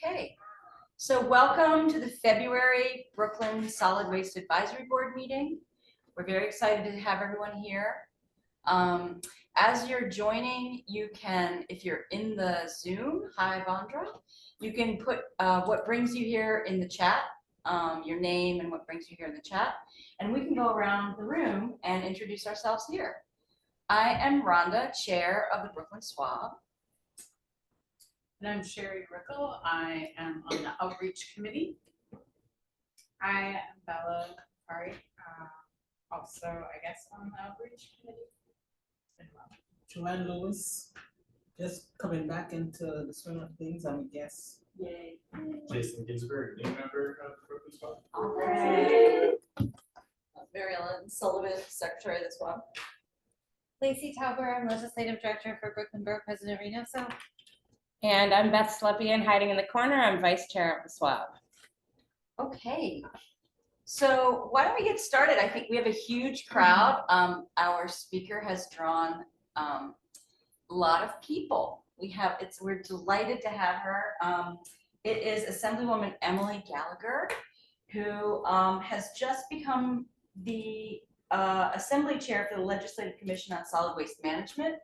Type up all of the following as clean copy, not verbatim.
Okay, so welcome to the February Brooklyn Solid Waste Advisory Board meeting. We're very excited to have everyone here. As you're joining, you can, if you're in the Zoom, hi Vandra, you can put what brings you here in the chat, your name and what brings you here in the chat, and we can go around the room and introduce ourselves here. I am Rhonda, chair of the Brooklyn SWAB. And I'm Sherry Rickle. I am on the outreach committee. I am Bella Kari, also, I guess, on the outreach committee. Joanne Lewis, just coming back into the swing of things, I'm a guest. Yay. Jason Ginsberg, new member of Brooklyn SWAB. All right. Mary Ellen Sullivan, secretary of the SWAB. Lacey Tauber, I'm legislative director for Brooklyn Borough President Reynoso. And I'm Beth Slepian, hiding in the corner. I'm vice chair of the SWAB. Okay, so why don't we get started? I think we have a huge crowd. Our speaker has drawn a lot of people. We're delighted to have her. It is Assemblywoman Emily Gallagher, who has just become the Assembly Chair for the Legislative Commission on Solid Waste Management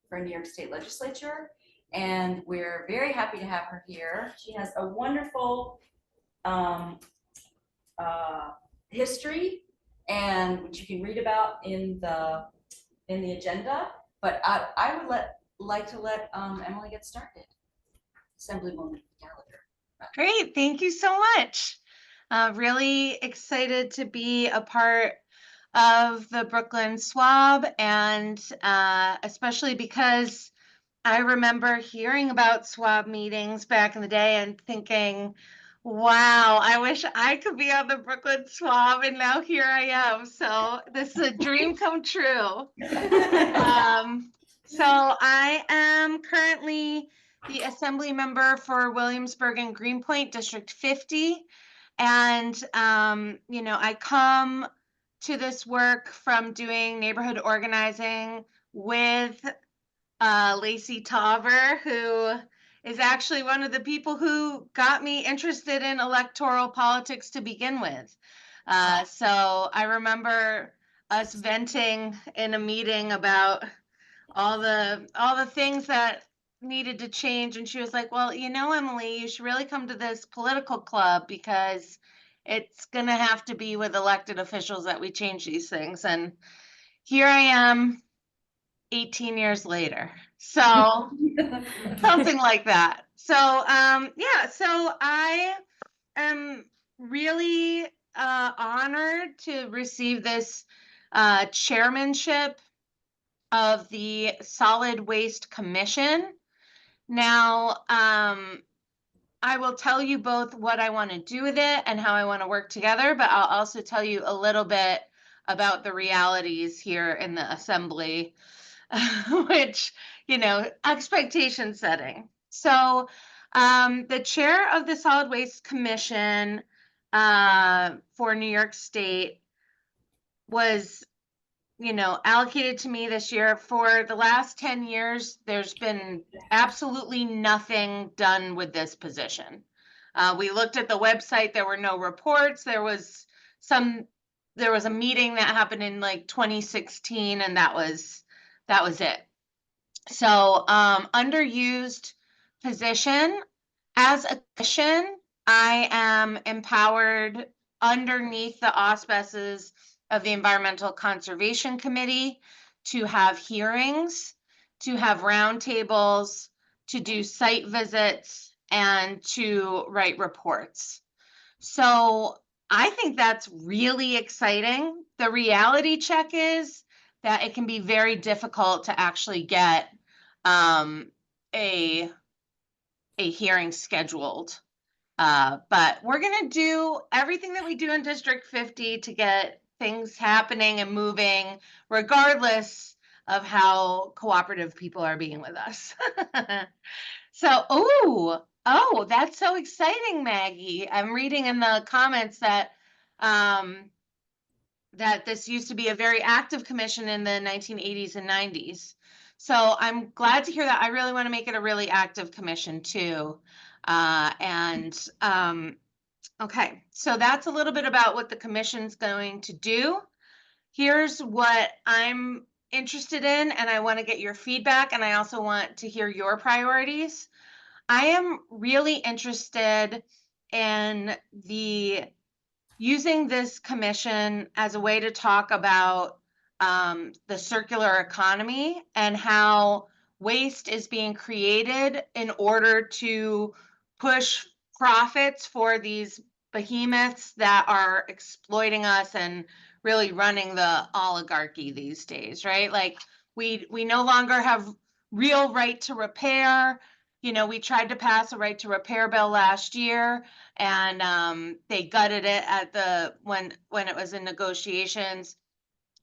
for New York State Legislature. And we're very happy to have her here. She has a wonderful history, and which you can read about in the agenda. But I would like to let Emily get started. Assemblywoman Gallagher. Great, thank you so much. Really excited to be a part of the Brooklyn SWAB, and especially because I remember hearing about SWAB meetings back in the day and thinking, wow, I wish I could be on the Brooklyn SWAB, and now here I am. So this is a dream come true. So I am currently the assembly member for Williamsburg and Greenpoint, District 50. And, you know, I come to this work from doing neighborhood organizing with Lacey Tauber, who is actually one of the people who got me interested in electoral politics to begin with. So I remember us venting in a meeting about all the things that needed to change, and she was like, well, you know, Emily, you should really come to this political club because it's gonna have to be with elected officials that we change these things. And here I am 18 years later, so something like that. So yeah, so I am really honored to receive this chairmanship of the Solid Waste Commission. Now, I will tell you both what I want to do with it and how I want to work together, but I'll also tell you a little bit about the realities here in the assembly, which, you know, expectation setting. So the chair of the Solid Waste Commission for New York State was, you know, allocated to me this year. For the last 10 years, there's been absolutely nothing done with this position. We looked at the website, there were no reports. There was a meeting that happened in like 2016, and that was it. So underused position. As a commission, I am empowered underneath the auspices of the Environmental Conservation Committee to have hearings, to have roundtables, to do site visits, and to write reports. So I think that's really exciting. The reality check is that it can be very difficult to actually get a hearing scheduled. But we're gonna do everything that we do in District 50 to get things happening and moving, regardless of how cooperative people are being with us. So, oh, that's so exciting, Maggie. I'm reading in the comments that that this used to be a very active commission in the 1980s and 90s. So I'm glad to hear that. I really want to make it a really active commission too. Okay, so that's a little bit about what the commission's going to do. Here's what I'm interested in, and I want to get your feedback, and I also want to hear your priorities. I am really interested in using this commission as a way to talk about the circular economy and how waste is being created in order to push profits for these behemoths that are exploiting us and really running the oligarchy these days, right? Like we no longer have real right to repair. You know, we tried to pass a right to repair bill last year, and they gutted it at when it was in negotiations.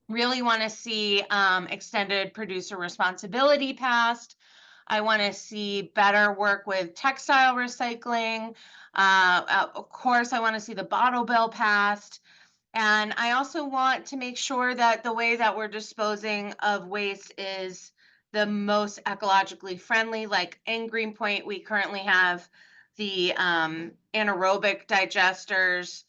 Really want to see extended producer responsibility passed. I want to see better work with textile recycling. Of course, I want to see the bottle bill passed. And I also want to make sure that the way that we're disposing of waste is the most ecologically friendly. Like in Greenpoint, we currently have the anaerobic digesters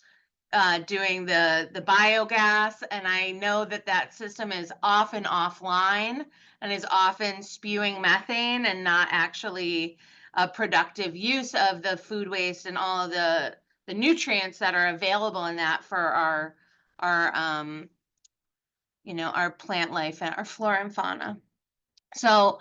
doing the biogas, and I know that that system is often offline and is often spewing methane and not actually a productive use of the food waste and all of the nutrients that are available in that for our our plant life and our flora and fauna. So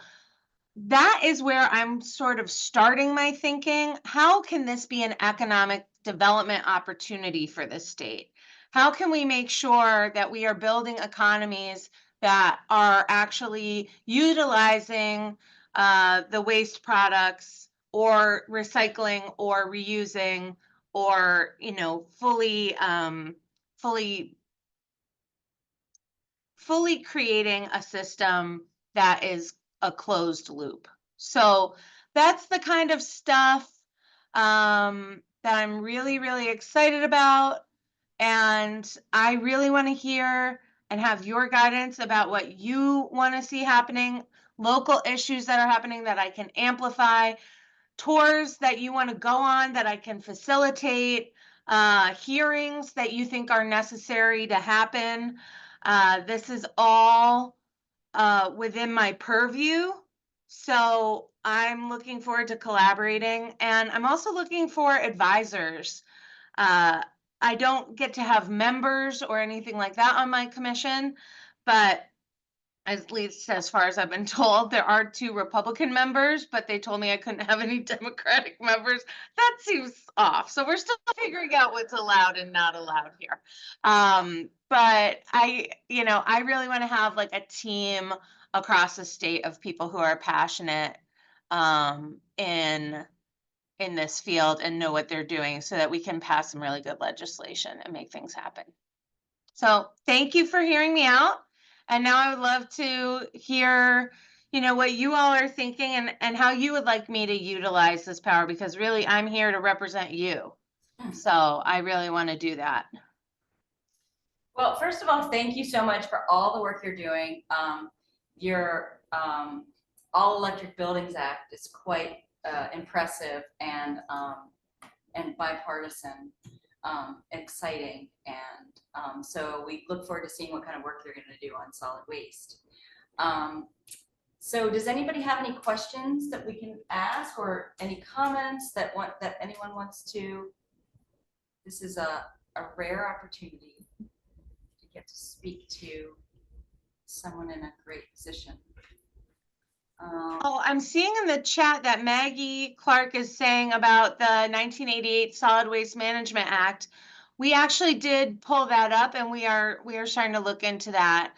that is where I'm sort of starting my thinking. How can this be an economic development opportunity for the state? How can we make sure that we are building economies that are actually utilizing the waste products or recycling or reusing or, fully fully creating a system that is a closed loop. So that's the kind of stuff that I'm really, really excited about. And I really want to hear and have your guidance about what you want to see happening, local issues that are happening that I can amplify, tours that you want to go on that I can facilitate, hearings that you think are necessary to happen. This is all within my purview. So I'm looking forward to collaborating, and I'm also looking for advisors. I don't get to have members or anything like that on my commission, but at least as far as I've been told, there are 2 Republican members, but they told me I couldn't have any Democratic members. That seems off. So we're still figuring out what's allowed and not allowed here. But I really want to have like a team across the state of people who are passionate in this field and know what they're doing so that we can pass some really good legislation and make things happen. So thank you for hearing me out. And now I would love to hear, what you all are thinking and how you would like me to utilize this power, because really I'm here to represent you. So I really want to do that. Well, first of all, thank you so much for all the work you're doing. Your All Electric Buildings Act is quite impressive and bipartisan, exciting, and so we look forward to seeing what kind of work you're going to do on solid waste. So does anybody have any questions that we can ask, or any comments that anyone wants to? This is a rare opportunity to get to speak to someone in a great position. Oh, I'm seeing in the chat that Maggie Clark is saying about the 1988 Solid Waste Management Act. We actually did pull that up, and we are starting to look into that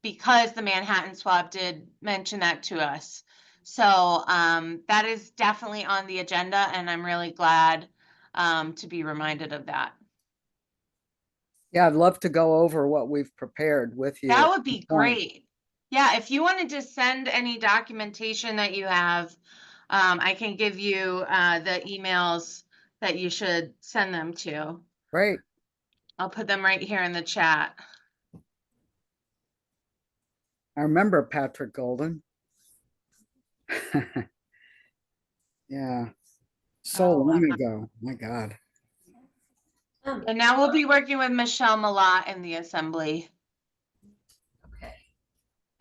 because the Manhattan SWAB did mention that to us. So that is definitely on the agenda, and I'm really glad to be reminded of that. Yeah, I'd love to go over what we've prepared with you. That would be great. Yeah, if you wanted to send any documentation that you have, I can give you the emails that you should send them to. Great. I'll put them right here in the chat. I remember Patrick Golden. Yeah, so Oh, long ago. My God. And now we'll be working with Michelle Malat in the assembly. okay.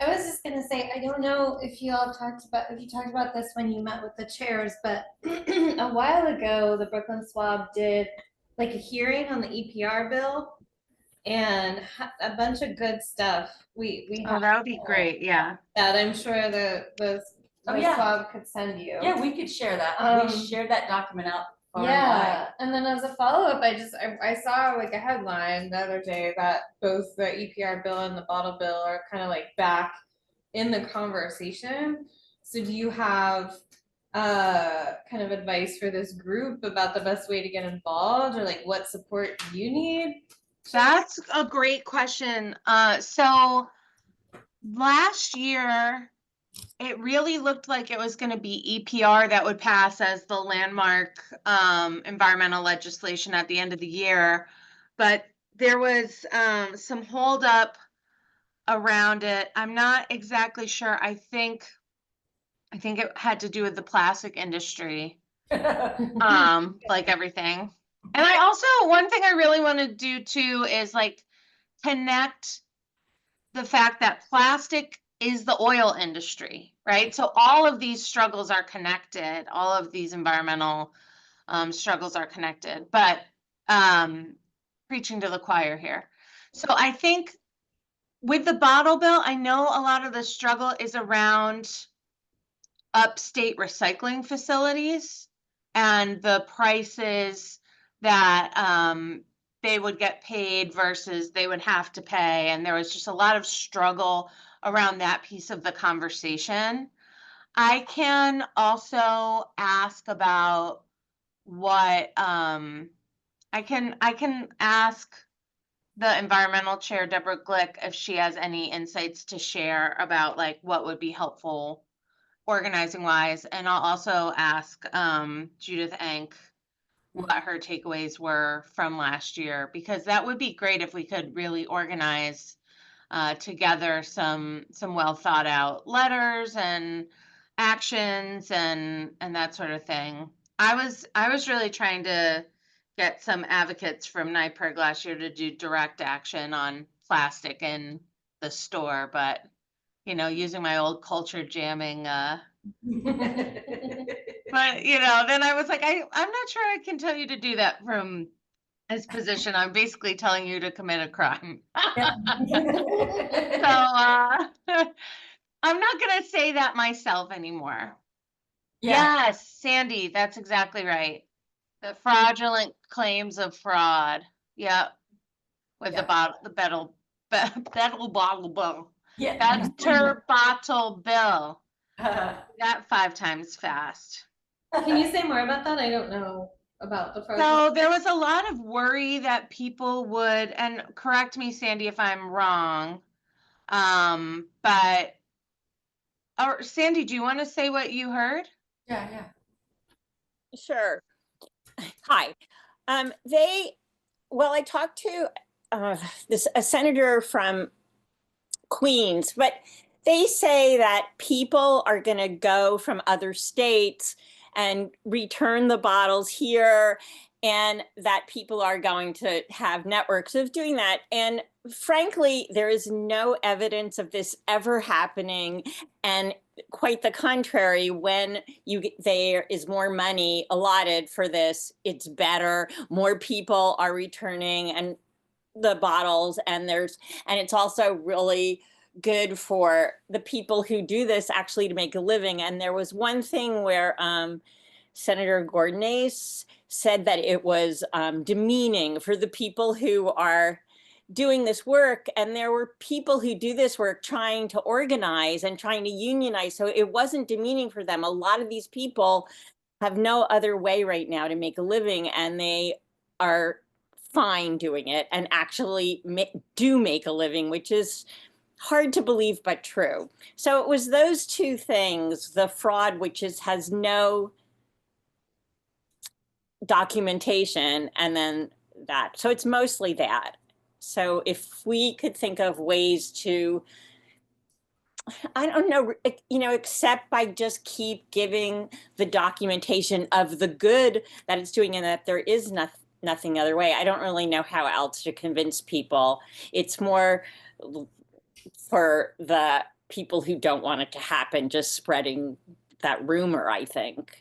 I was just gonna say, I don't know if you talked about this when you met with the chairs, but a while ago, the Brooklyn SWAB did like a hearing on the EPR bill and a bunch of good stuff. We Oh, have that would be great. Yeah. that. I'm sure the Oh, yeah. SWAB could send you. Yeah, we could share that. We shared that document out far and Yeah, and then as a follow-up, I saw like a headline the other day that both the EPR bill and the bottle bill are kind of like back in the conversation. So do you have kind of advice for this group about the best way to get involved, or like what support you need? That's a great question. So last year, it really looked like it was going to be EPR that would pass as the landmark environmental legislation at the end of the year. But there was some holdup around it. I'm not exactly sure. I think it had to do with the plastic industry, wide. like everything. And I also, one thing I really want to do too is like connect the fact that plastic is the oil industry, right? So all of these struggles are connected. All of these environmental struggles are connected, but preaching to the choir here. So I think with the bottle bill, I know a lot of the struggle is around upstate recycling facilities and the prices that they would get paid versus they would have to pay. And there was just a lot of struggle around that piece of the conversation. I can also ask about what I can ask the environmental chair, Deborah Glick, if she has any insights to share about like what would be helpful organizing wise. And I'll also ask Judith Enck what her takeaways were from last year, because that would be great if we could really organize together some well thought out letters and actions and that sort of thing. I was really trying to get some advocates from NYPIRG last year to do direct action on plastic in the store, but using my old culture jamming but then I was like, I'm not sure I can tell you to do that from this position. I'm basically telling you to commit a crime. So I'm not gonna say that myself anymore. Yeah. Yes, Sandy, that's exactly right. The fraudulent claims of fraud. Yep. With the bottle bill. Yeah. Better bottle bill. That 5 times fast. Can you say more about that? I don't know about the project. So there was a lot of worry that people would, and correct me, Sandy, if I'm wrong, but, or Sandy, do you want to say what you heard? Yeah. Sure. Hi. I talked to a senator from Queens, but they say that people are going to go from other states and return the bottles here, and that people are going to have networks of doing that. And frankly, there is no evidence of this ever happening. And quite the contrary, when there is more money allotted for this, it's better. More people are returning and the bottles, and it's also really good for the people who do this actually to make a living. And there was one thing where Senator Gordonez said that it was demeaning for the people who are doing this work. And there were people who do this work trying to organize and trying to unionize. So it wasn't demeaning for them. A lot of these people have no other way right now to make a living, and they are fine doing it and actually do make a living, which is hard to believe, but true. So it was those two things, the fraud, which has no documentation, and then that. So it's mostly that. So if we could think of ways to I don't know, except by just keep giving the documentation of the good that it's doing and that there is nothing other way. I don't really know how else to convince people. It's more for the people who don't want it to happen, just spreading that rumor, I think.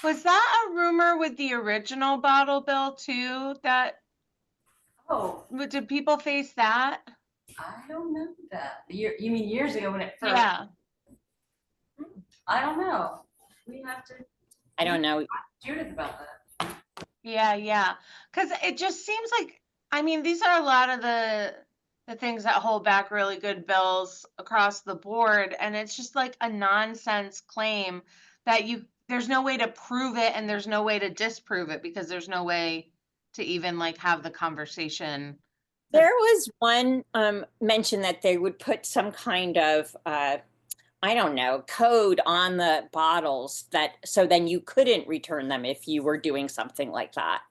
Was that a rumor with the original bottle bill too? Oh, Did people face that? I don't know that. You mean years ago when it first? Yeah. I don't know. We have to I don't know. Judith about that. Yeah. Because it just seems like, I mean, these are a lot of the things that hold back really good bills across the board, and it's just like a nonsense claim that there's no way to prove it and there's no way to disprove it because there's no way to even like have the conversation. There was one mention that they would put some kind of I don't know, code on the bottles that so then you couldn't return them if you were doing something like that.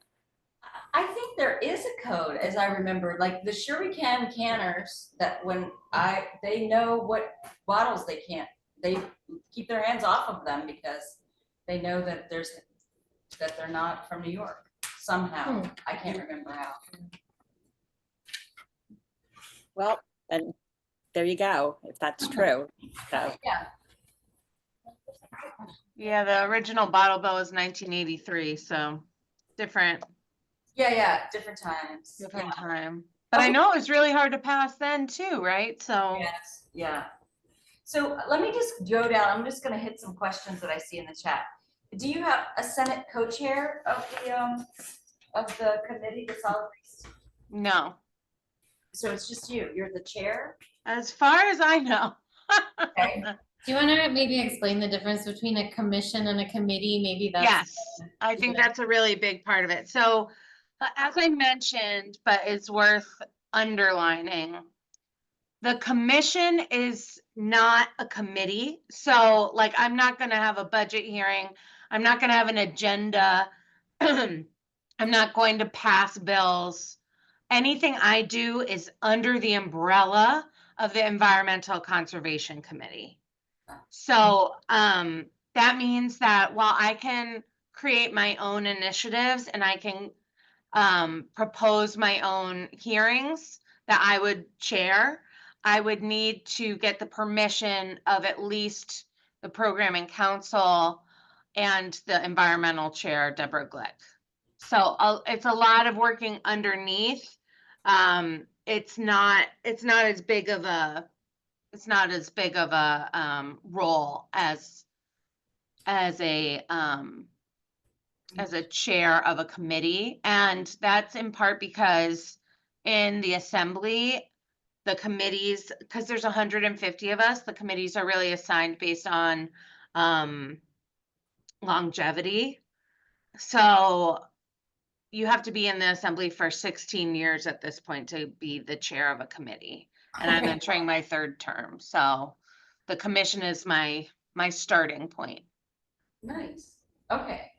I think there is a code, as I remember, like the Shuriken canners that they know what bottles they keep their hands off of them because they know that they're not from New York somehow. I can't remember how. Well, then there you go, if that's true. So. Yeah. Yeah, the original bottle bill was 1983, so different Yeah, different times. different time. But I know it was really hard to pass then too, right? So Yes, yeah. So let me just go down. I'm just going to hit some questions that I see in the chat. Do you have a Senate co-chair of the committee, the solid waste? no. So it's just you. You're the chair. As far as I know. Okay. Do you want to maybe explain the difference between a commission and a committee? Maybe that's. Yes, I think that's a really big part of it. So as I mentioned, but it's worth underlining, the commission is not a committee. So like, I'm not going to have a budget hearing. I'm not going to have an agenda. I'm not going to pass bills. Anything I do is under the umbrella of the Environmental Conservation Committee. So that means that while I can create my own initiatives and I can propose my own hearings that I would chair, I would need to get the permission of at least the programming council and the environmental chair, Deborah Glick. So it's a lot of working underneath. It's not as big of a role as a chair of a committee, and that's in part because in the assembly, the committees, because there's 150 of us, the committees are really assigned based on longevity. So you have to be in the assembly for 16 years at this point to be the chair of a committee. And I'm entering my third term. So the commission is my starting point. Nice. Okay.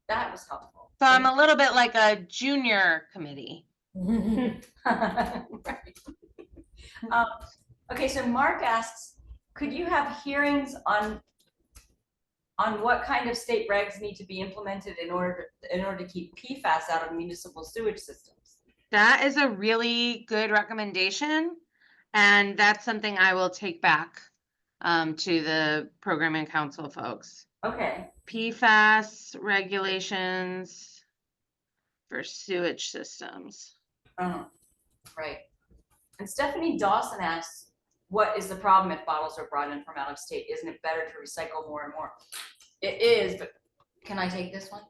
That was helpful. So I'm a little bit like a junior committee. Right. Okay, so Mark asks, could you have hearings on what kind of state regs need to be implemented in order to keep PFAS out of municipal sewage systems? That is a really good recommendation, and that's something I will take back to the programming council folks. Okay. PFAS regulations for sewage systems. Right. And Stephanie Dawson asks, what is the problem if bottles are brought in from out of state? Isn't it better to recycle more and more? It is, but can I take this one?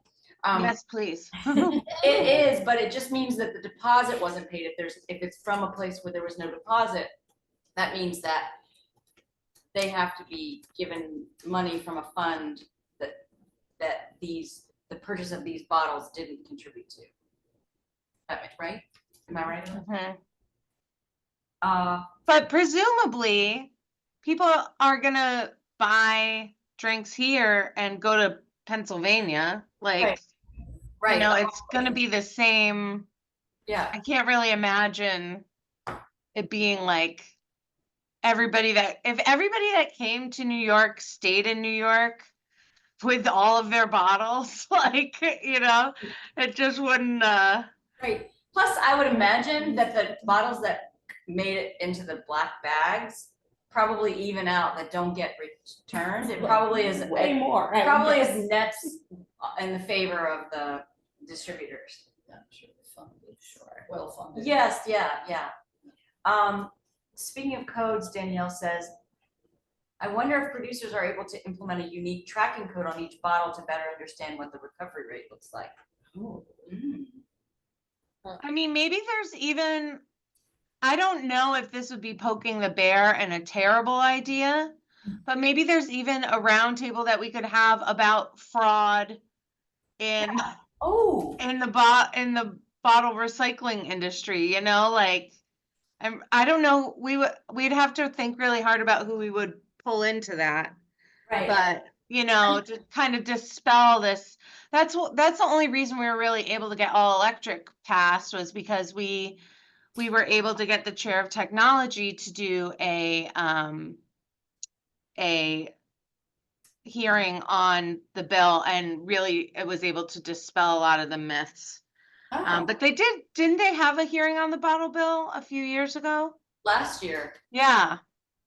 Yes, please. It is, but it just means that the deposit wasn't paid. If it's from a place where there was no deposit, that means that they have to be given money from a fund that the purchase of these bottles didn't contribute to. Right? Am I right? Mm-hmm. But presumably, people are gonna buy drinks here and go to Pennsylvania. Like, right. You know, it's gonna be the same. Yeah. I can't really imagine it being like if everybody that came to New York stayed in New York with all of their bottles, like, it just wouldn't, Right. Plus, I would imagine that the bottles that made it into the black bags probably even out that don't get returned. It probably is. Way it more. I would Probably guess. is nets in the favor of the distributors. Well funded. Yes, yeah. Speaking of codes, Danielle says, I wonder if producers are able to implement a unique tracking code on each bottle to better understand what the recovery rate looks like. I mean, maybe there's even, I don't know if this would be poking the bear and a terrible idea, but maybe there's even a roundtable that we could have about fraud in Oh, in the bottle recycling industry, like, I don't know, we'd have to think really hard about who we would pull into that. right. But, to kind of dispel this, that's the only reason we were really able to get all electric passed, was because we were able to get the chair of technology to do a hearing on the bill, and really it was able to dispel a lot of the myths. Oh, But didn't they have a hearing on the bottle bill a few years ago? last year, Yeah.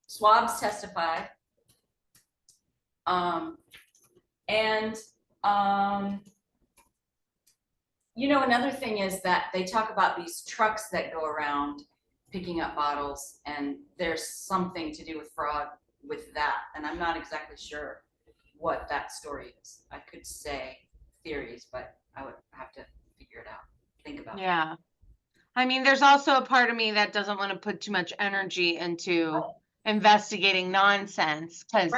swabs testified. And another thing is that they talk about these trucks that go around picking up bottles, and there's something to do with fraud with that. And I'm not exactly sure what that story is. I could say theories, but I would have to figure it out, think about it. Yeah. I mean, there's also a part of me that doesn't want to put too much energy into investigating nonsense, because,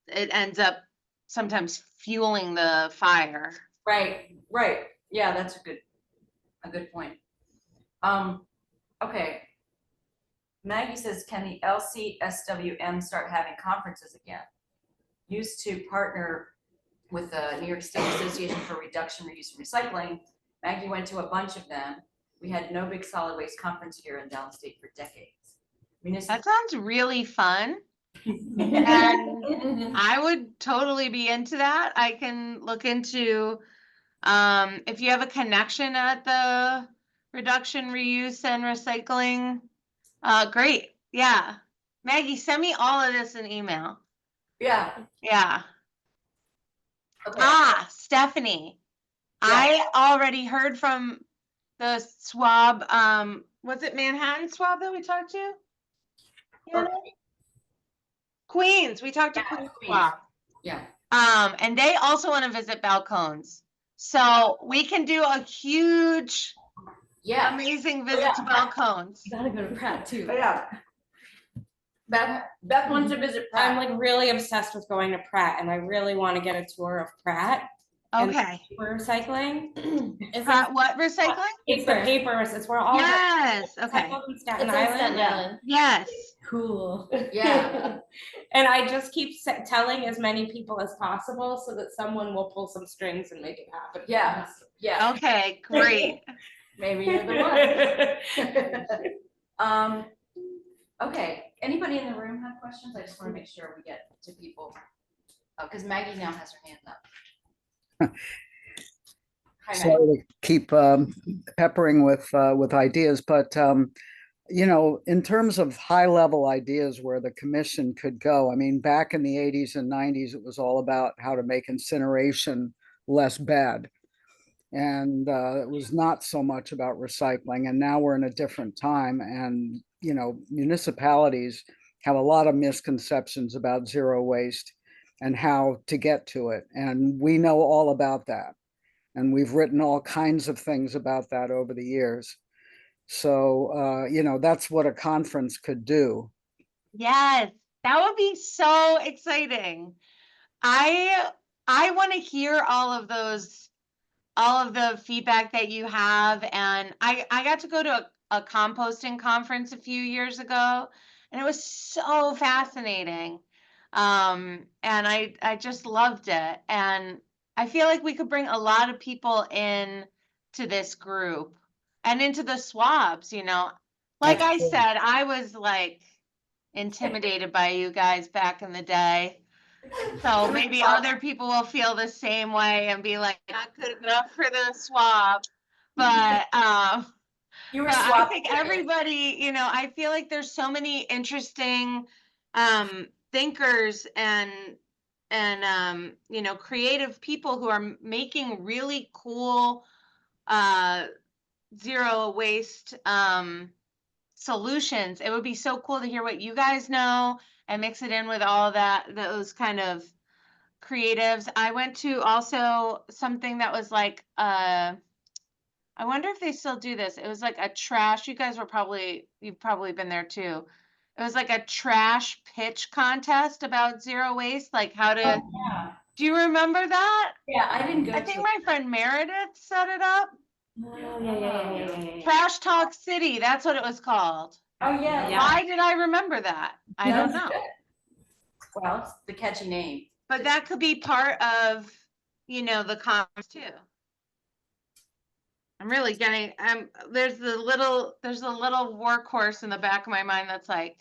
it ends up sometimes fueling the fire. Right. Yeah, that's a good point. Okay. Maggie says, can the LCSWM start having conferences again? Used to partner with the New York State Association for Reduction, Reuse, and Recycling. Maggie went to a bunch of them. We had no big solid waste conference here in downstate for decades. That sounds really fun. And I would totally be into that. I can look into, if you have a connection at the Reduction, Reuse, and Recycling, great. Yeah. Maggie, send me all of this in email. Yeah. Yeah. Okay. Stephanie, Yeah. I already heard from the swab, was it Manhattan swab that we talked to? Okay. Queens, we talked to Yeah, Queens Queens. swab. Yeah. And they also want to visit Balcones. So we can do a huge, Yeah. amazing visit to Balcones. You gotta go to Pratt too. Yeah. Beth wants to visit Pratt. I'm like really obsessed with going to Pratt, and I really want to get a tour of Pratt. Okay. Paper recycling. What recycling? It's the papers. It's where all Yes. the Okay. Staten It's on Island. Staten Island. Yes. Cool. Yeah. And I just keep telling as many people as possible so that someone will pull some strings and make it happen. Yeah. Yeah. Okay. Great. Maybe you're the one. Okay. Anybody in the room have questions? I just want to make sure we get to people. Because Maggie now has her hand up. Hi, Maggie. Sorry to keep peppering with ideas, but in terms of high level ideas where the commission could go, I mean, back in the 80s and 90s, it was all about how to make incineration less bad. And it was not so much about recycling. And now we're in a different time. And, municipalities have a lot of misconceptions about zero waste and how to get to it. And we know all about that. And we've written all kinds of things about that over the years. So, that's what a conference could do. Yes. That would be so exciting. I want to hear all of the feedback that you have. And I got to go to a composting conference a few years ago, and it was so fascinating. And I just loved it. And I feel like we could bring a lot of people in to this group and into the swabs, Like That's I good. said, I was like intimidated by you guys back in the day. So maybe other people will feel the same way and be like, not good enough for the swab. But You were but I swapped. think everybody, you know, I feel like there's so many interesting thinkers and you know, creative people who are making really cool zero waste solutions. It would be so cool to hear what you guys know and mix it in with all that, those kind of creatives. I went to also something that was like I wonder if they still do this. It was like a trash. You've probably been there too. It was like a trash pitch contest about zero waste, like how to, Yeah. do you remember that? Yeah, I didn't go I to. think my friend Meredith set it up. Oh, yeah. Trash Talk City, that's what it was called. Oh, yeah, yeah. Why did I remember that? I don't That's know. good. Well, it's the catchy name. But that could be part of, you know, the conference too. I'm really getting, there's a little workhorse in the back of my mind that's like,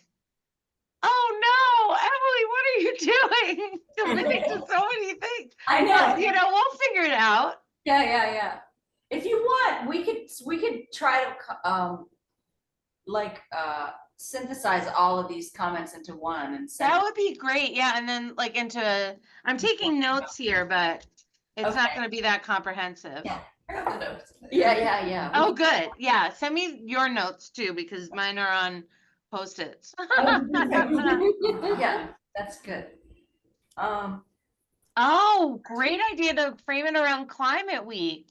oh no, Emily, what are you doing? Committing to so many things. I know. But, you know, we'll figure it out. Yeah. If you want, we could try to synthesize all of these comments into one and send. That would be great. Yeah. And then like I'm taking notes here, but it's not Okay. going to be that comprehensive. Yeah. Yeah. Oh, good. Yeah. Send me your notes too, because mine are on Post-its. Yeah, that's good. Oh, great idea to frame it around Climate Week.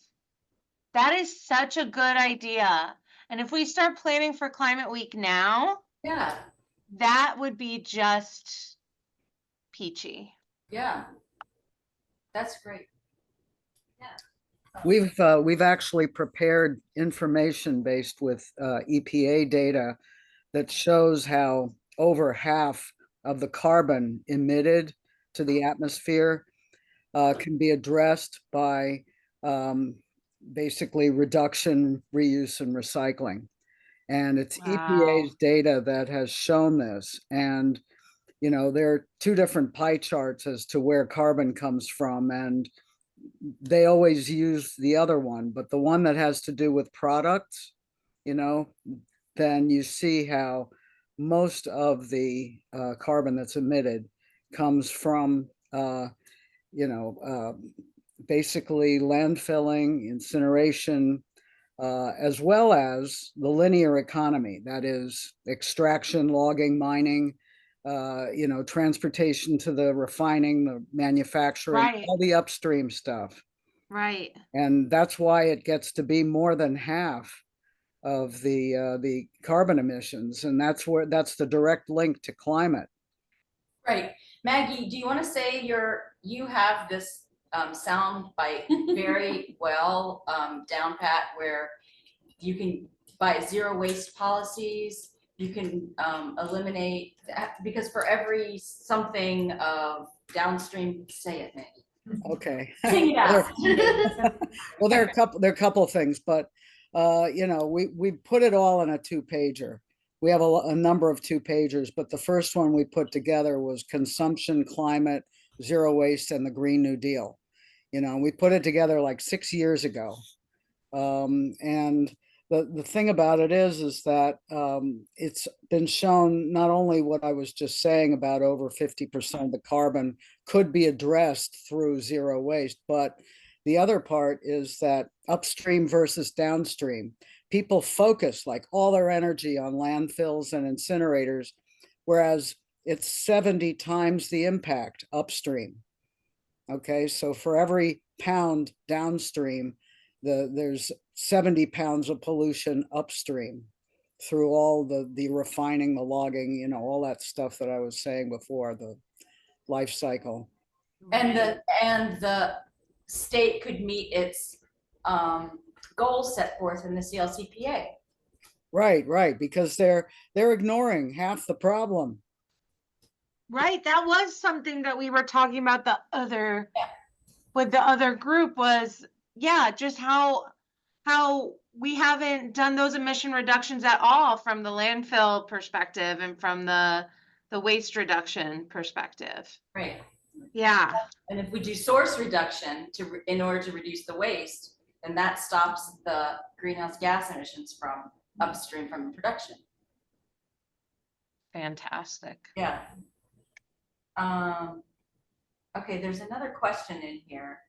That is such a good idea. And if we start planning for Climate Week now, Yeah, that would be just peachy. yeah. That's great. We've actually prepared information based with EPA data that shows how over half of the carbon emitted to the atmosphere can be addressed by basically reduction, reuse, and recycling. And it's EPA's data that has shown this. And, you know, there are two different pie charts as to where carbon comes from. And they always use the other one, but the one that has to do with products, you know, then you see how most of the carbon that's emitted comes from, basically landfilling, incineration, as well as the linear economy, that is extraction, logging, mining, transportation to the refining, the manufacturing, Right. all the upstream stuff. Right. And that's why it gets to be more than half of the carbon emissions, and that's the direct link to climate. Right. Maggie, do you want to say you have this sound bite very well down pat, where you can, by zero waste policies, you can eliminate, because for every something of downstream, say it, Maggie. Okay. Sing it out. Well, there are a couple of things, but we put it all in a 2-pager. We have a number of 2-pagers, but the first one we put together was consumption, climate, zero waste, and the Green New Deal. You know, we put it together like 6 years ago. And the thing about it is that it's been shown not only what I was just saying about over 50% of the carbon could be addressed through zero waste, but the other part is that upstream versus downstream, people focus like all their energy on landfills and incinerators, whereas it's 70 times the impact upstream. Okay, so for every pound downstream, there's 70 pounds of pollution upstream through all the refining, the logging, you know, all that stuff that I was saying before, the life cycle. And the state could meet its goals set forth in the CLCPA. Right, because they're ignoring half the problem. Right. That was something that we were talking about with the other group was, yeah, just how we haven't done those emission reductions at all from the landfill perspective and from the waste reduction perspective. Right. Yeah. And if we do source reduction in order to reduce the waste, then that stops the greenhouse gas emissions from upstream from production. Fantastic. Yeah. Okay, there's another question in here.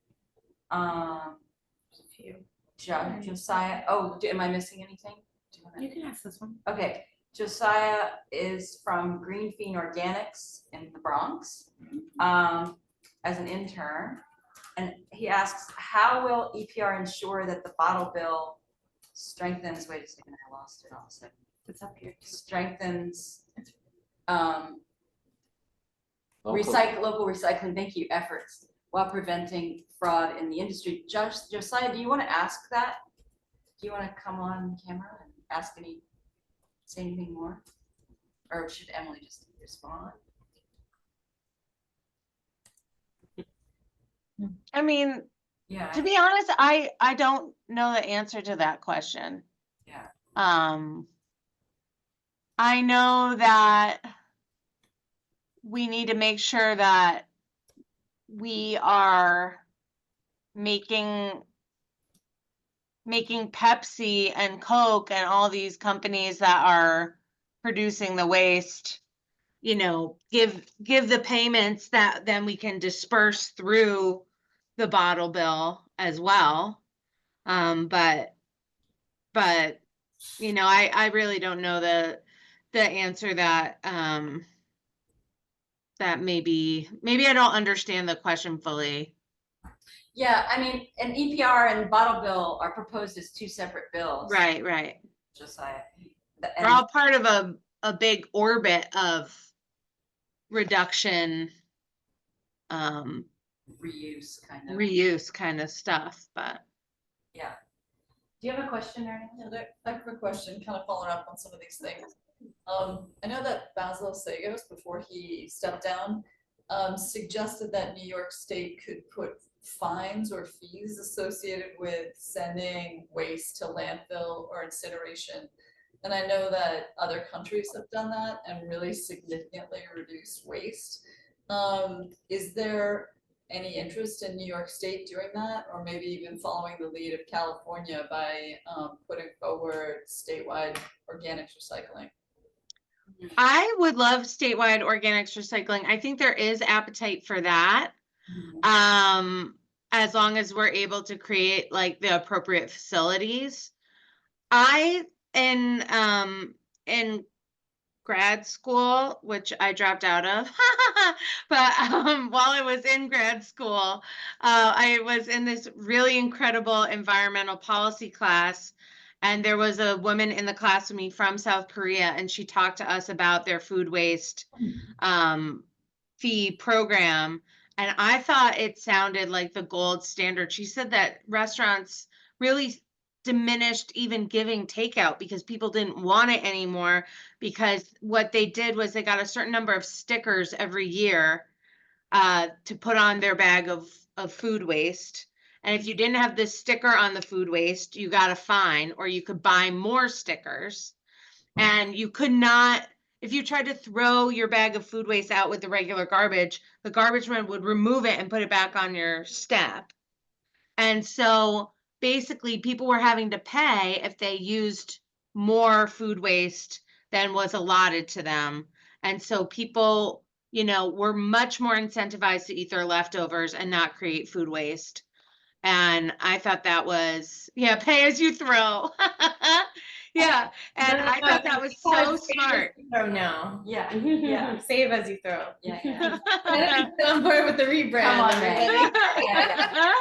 Josiah, am I missing anything? You can ask this one. Okay, Josiah is from Green Fiend Organics in the Bronx, as an intern. And he asks, how will EPR ensure that the bottle bill strengthens, wait a second, I lost it all of a second. It's up here. Strengthens, Local. local recycling, thank you, efforts while preventing fraud in the industry. Josiah, do you want to ask that? Do you want to come on camera and say anything more? Or should Emily just respond? I mean, Yeah. to be honest, I don't know the answer to that question. Yeah. I know that we need to make sure that we are making Pepsi and Coke and all these companies that are producing the waste, you know, give the payments that then we can disperse through the bottle bill as well. But you know, I really don't know the answer that that maybe I don't understand the question fully. Yeah, I mean, an EPR and bottle bill are proposed as two separate bills. Right. Josiah. They're all part of a big orbit of reduction, reuse kind of stuff, but yeah. Do you have a question or anything? Yeah, I have a quick question, kind of following up on some of these things. I know that Basil Sagos, before he stepped down, suggested that New York State could put fines or fees associated with sending waste to landfill or incineration. And I know that other countries have done that and really significantly reduced waste. Is there any interest in New York State doing that, or maybe even following the lead of California by putting forward statewide organics recycling? I would love statewide organics recycling. I think there is appetite for that. As long as we're able to create like the appropriate facilities. In grad school, which I dropped out of, but while I was in grad school, I was in this really incredible environmental policy class. And there was a woman in the class with me from South Korea, and she talked to us about their food waste fee program. And I thought it sounded like the gold standard. She said that restaurants really diminished even giving takeout because people didn't want it anymore, because what they did was they got a certain number of stickers every year to put on their bag of food waste. And if you didn't have this sticker on the food waste, you got a fine, or you could buy more stickers. And you could not, if you tried to throw your bag of food waste out with the regular garbage, the garbage man would remove it and put it back on your step. And so basically people were having to pay if they used more food waste than was allotted to them. And so people, you know, were much more incentivized to eat their leftovers and not create food waste. And I thought that was, pay as you throw. Yeah. And I thought that was so smart. Throw now. Yeah. Yeah. Save as you throw. Yeah. Get on board with the rebrand. Come on, everybody. yeah.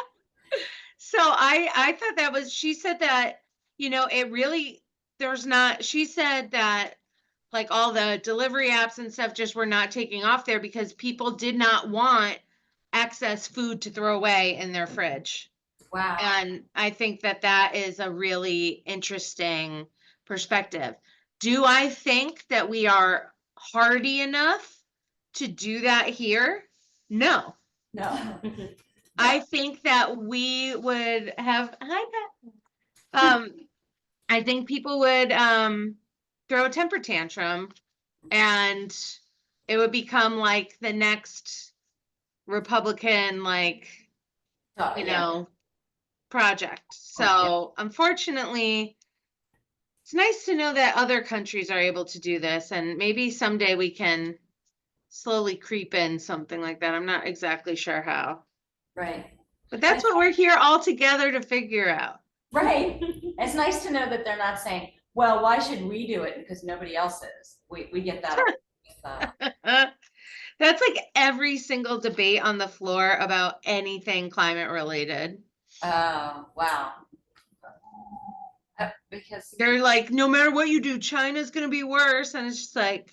So I thought that was, she said that, you know, it really, she said that like all the delivery apps and stuff just were not taking off there because people did not want excess food to throw away in their fridge. Wow. And I think that that is a really interesting perspective. Do I think that we are hardy enough to do that here? No. I think that we would have, I think people would throw a temper tantrum, and it would become like the next Republican, like, you Yeah. know, project. So unfortunately, it's nice to know that other countries are able to do this, and maybe someday we can slowly creep in something like that. I'm not exactly sure how, Right. but that's what we're here all together to figure out. Right. It's nice to know that they're not saying, well, why should we do it? Because nobody else is. We get that. That's like every single debate on the floor about anything climate related. Oh, wow. Because, They're like, no matter what you do, China's gonna be worse. And it's just like,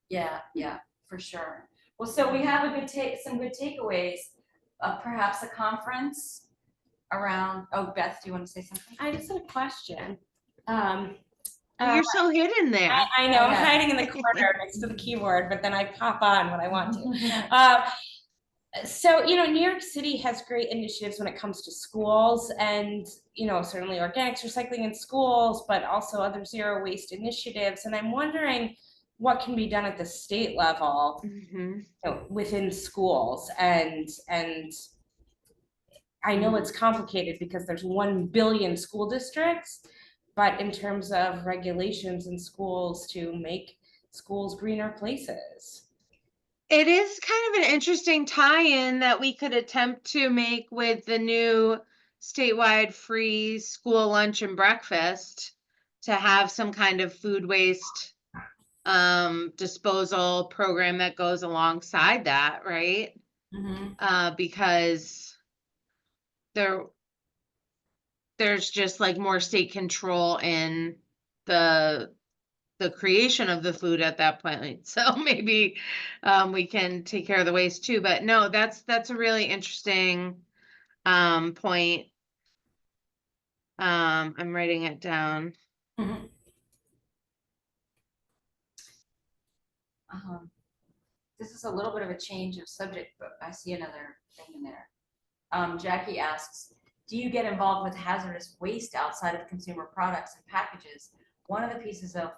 yeah, for sure. Well, so we have some good takeaways, perhaps a conference around, oh, Beth, do you want to say something? I just had a question. you're so hidden there. I know, I'm Yeah. hiding in the corner next to the keyboard, but then I pop on when I want to. So, New York City has great initiatives when it comes to schools and, certainly organics recycling in schools, but also other zero waste initiatives. And I'm wondering what can be done at the state level within schools. And I know it's complicated because there's 1 billion school districts, but in terms of regulations in schools to make schools greener places. It is kind of an interesting tie-in that we could attempt to make with the new statewide free school lunch and breakfast, to have some kind of food waste disposal program that goes alongside that, right? Because there's just like more state control in the creation of the food at that point. So maybe we can take care of the waste too. But no, that's a really interesting point. I'm writing it down. This is a little bit of a change of subject, but I see another thing in there. Jackie asks, do you get involved with hazardous waste outside of consumer products and packages? One of the pieces of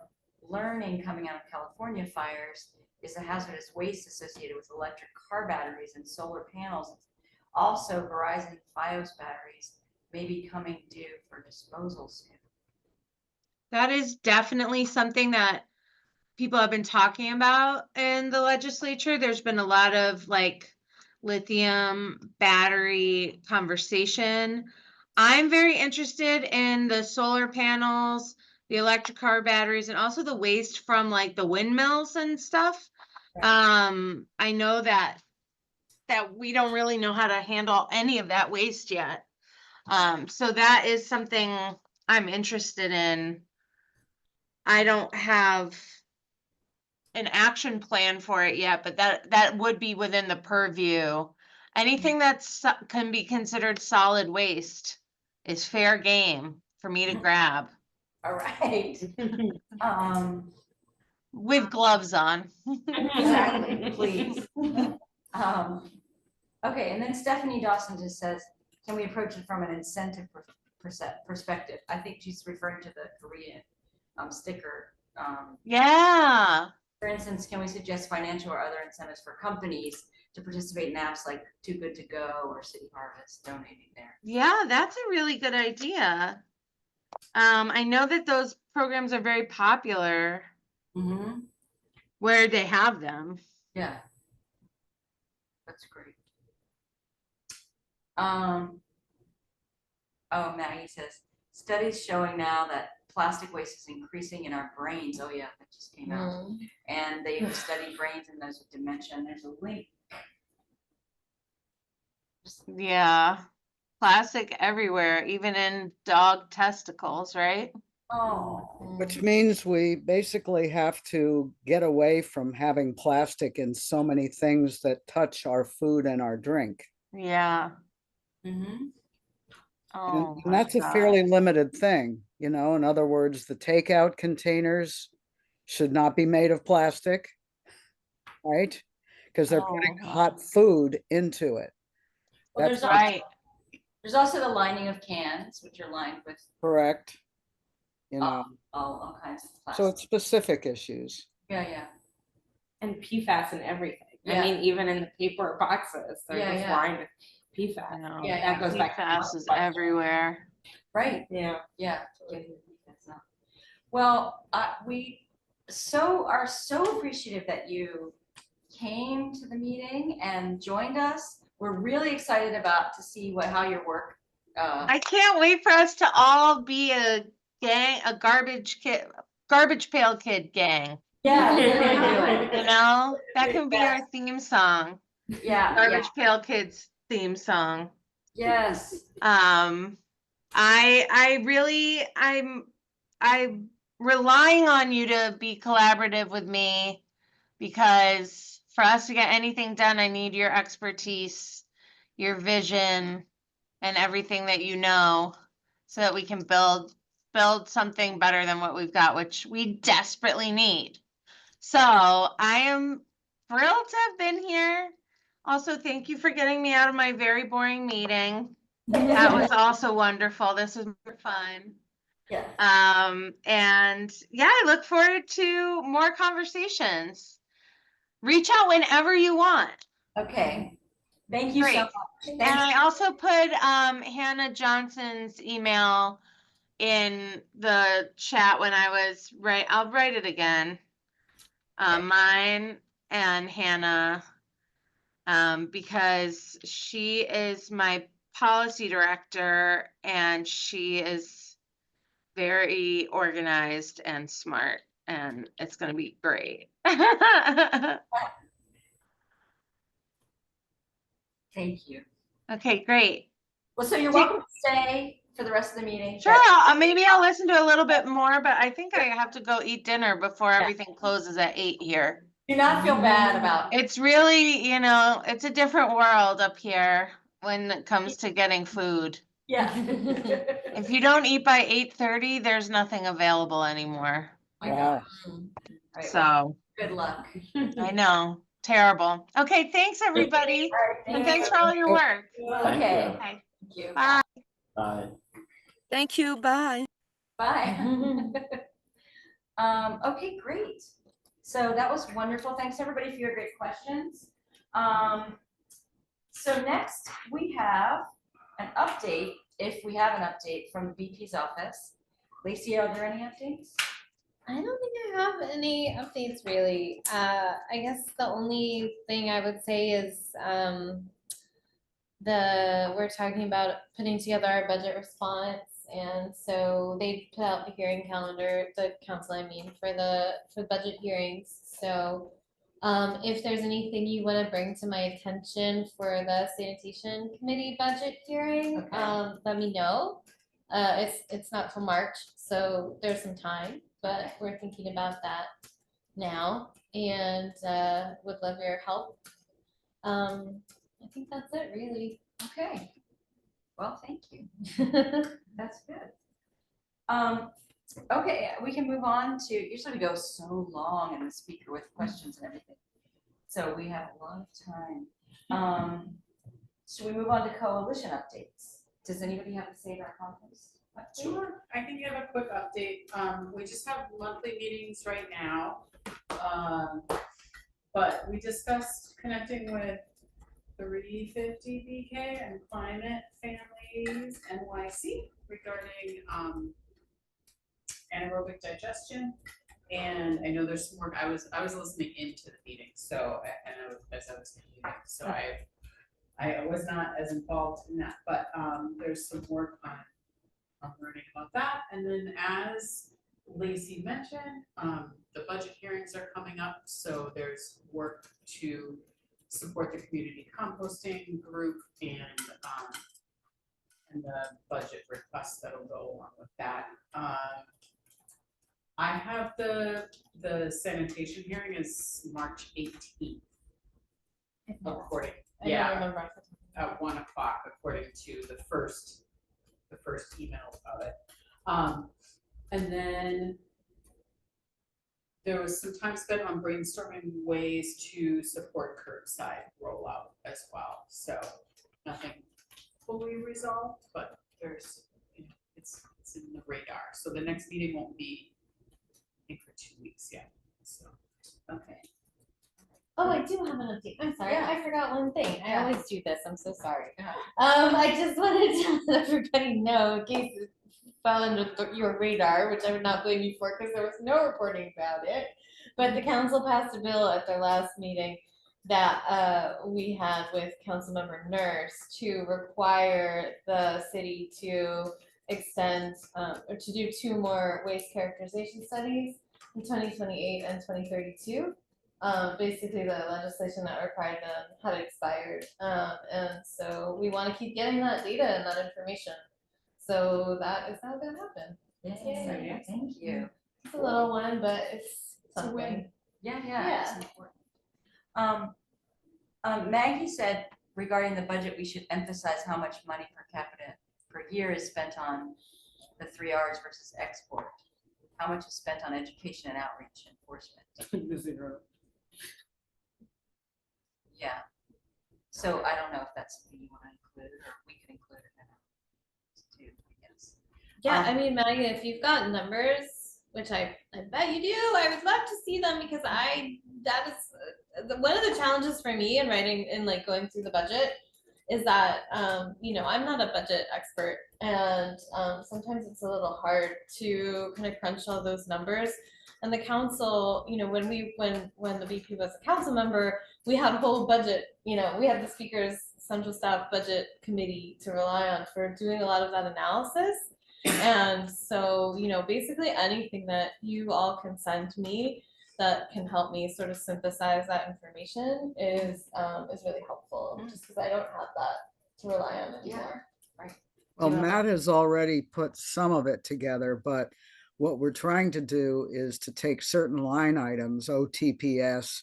learning coming out of California fires is the hazardous waste associated with electric car batteries and solar panels. Also, Verizon Fios batteries may be coming due for disposal soon. That is definitely something that people have been talking about in the legislature. There's been a lot of like lithium battery conversation. I'm very interested in the solar panels, the electric car batteries, and also the waste from like the windmills and stuff. I know that we don't really know how to handle any of that waste yet. So that is something I'm interested in. I don't have an action plan for it yet, but that would be within the purview. Anything that's can be considered solid waste is fair game for me to grab. All right. With gloves on. Exactly, please. Okay, and then Stephanie Dawson just says, can we approach it from an incentive perspective? I think she's referring to the Korean sticker. Yeah. For instance, can we suggest financial or other incentives for companies to participate in apps like Too Good To Go or City Harvest, donating there? Yeah, that's a really good idea. I know that those programs are very popular where they have them. Yeah, that's great. Oh, Maggie says, studies showing now that plastic waste is increasing in our brains. Oh yeah, that just came out. And they study brains and those with dementia, and there's a link. Yeah, plastic everywhere, even in dog testicles, right? Oh. Which means we basically have to get away from having plastic in so many things that touch our food and our drink. Yeah. And that's a fairly limited thing, in other words, the takeout containers should not be made of plastic, right? Because they're putting hot food into it. Well, That's there's right. There's also the lining of cans, which are lined with correct? You know, all kinds of so plastic. it's specific issues. Yeah. And PFAS and everything. Yeah. I mean, even in the paper boxes, they're Yeah, just yeah. lined with PFAS. I know. Yeah, That goes back to PFAS my is question. everywhere. Right. Yeah. Yeah. Well, we are so appreciative that you came to the meeting and joined us. We're really excited to see how your work. I can't wait for us to all be a gang, a garbage pail kid gang. Yeah, we really do. You know, that can be our theme song. Yeah. Garbage Pail Kids theme song. Yes. I'm relying on you to be collaborative with me, because for us to get anything done, I need your expertise, your vision, and everything that you know, so that we can build something better than what we've got, which we desperately need. So I am thrilled to have been here. Also, thank you for getting me out of my very boring meeting. That was also wonderful. This was more fun. Yeah. And yeah, I look forward to more conversations. Reach out whenever you want. Okay. Thank you so Great. much. And I also put Hannah Johnson's email in the chat when I was I'll write it again. Mine and Hannah, because she is my policy director and she is very organized and smart, and it's going to be great. Thank you. Okay, great. Well, so you're welcome to stay for the rest of the meeting. Sure, maybe I'll listen to a little bit more, but I think I have to go eat dinner before everything closes at 8 here. Do not feel bad about it. It's really, it's a different world up here when it comes to getting food. Yeah. If you don't eat by 8:30, there's nothing available anymore. Wow. Right, So well, good luck. I know, terrible. Okay, thanks everybody. And thanks for all your work. Okay. Okay. Thank you. Bye. Bye. Thank you, bye. Bye. Okay, great. So that was wonderful. Thanks everybody for your great questions. So next we have an update, if we have an update from the VP's office. Lacey, are there any updates? I don't think I have any updates really. I guess the only thing I would say is we're talking about putting together our budget response, and so they put out the hearing calendar, the council for the budget hearings. So if there's anything you want to bring to my attention for the sanitation committee budget hearing, let me know. It's not till March, so there's some time, but we're thinking about that now, and would love your help. I think that's it, really. Okay. Well, thank you. That's good. Okay, we can move on to, usually we go so long in the speaker with questions and everything. So we have a lot of time. Should we move on to coalition updates? Does anybody have to say about conference? Sure, I can give a quick update. We just have monthly meetings right now. But we discussed connecting with 350 BK and Climate Families NYC regarding anaerobic digestion. And I know there's some work. I was listening into the meeting, so as I was meeting, so I was not as involved in that, but there's some work on learning about that. And then, as Lacey mentioned, the budget hearings are coming up, so there's work to support the community composting group and the budget requests that'll go along with that. I have the sanitation hearing is March 18th. According, at 1 o'clock, according to the first email about it. And then there was some time spent on brainstorming ways to support curbside rollout as well. So nothing fully resolved resolved, but there's, it's in the radar. So the next meeting won't be, I think, for 2 weeks yet, so. Okay. Oh, I do have an update. I'm sorry, Yeah. I forgot one thing. I Yeah. always do this. I'm so sorry. Yeah. I just wanted to let everybody know, in case it fell under your radar, which I would not blame you for because there was no reporting about it. But the council passed a bill at their last meeting that we had with Councilmember Nurse to require the city to extend or to do 2 more waste characterization studies in 2028 and 2032. Basically the legislation that required them had expired. And so we want to keep getting that data and that information. So that is now gonna happen. Yay, thank you. It's a little one, but it's something. Yeah, Yeah. it's important. Maggie said regarding the budget, we should emphasize how much money per capita per year is spent on the 3 Rs versus export. How much is spent on education and outreach enforcement? Yeah. So I don't know if that's something you want to include, or we can include it in it too, I guess. Yeah, I mean, Maggie, if you've got numbers, which I bet you do, I would love to see them because that is one of the challenges for me in writing and like going through the budget is that, you know, I'm not a budget expert and sometimes it's a little hard to kind of crunch all those numbers. And the council, you know, when the BP was a council member, we had a whole budget, you know, we had the speaker's central staff budget committee to rely on for doing a lot of that analysis. And so, you know, basically anything that you all can send me that can help me sort of synthesize that information is really helpful, just because I don't have that to rely on anymore. Right. Well, Yeah. Matt has already put some of it together, but what we're trying to do is to take certain line items, OTPS,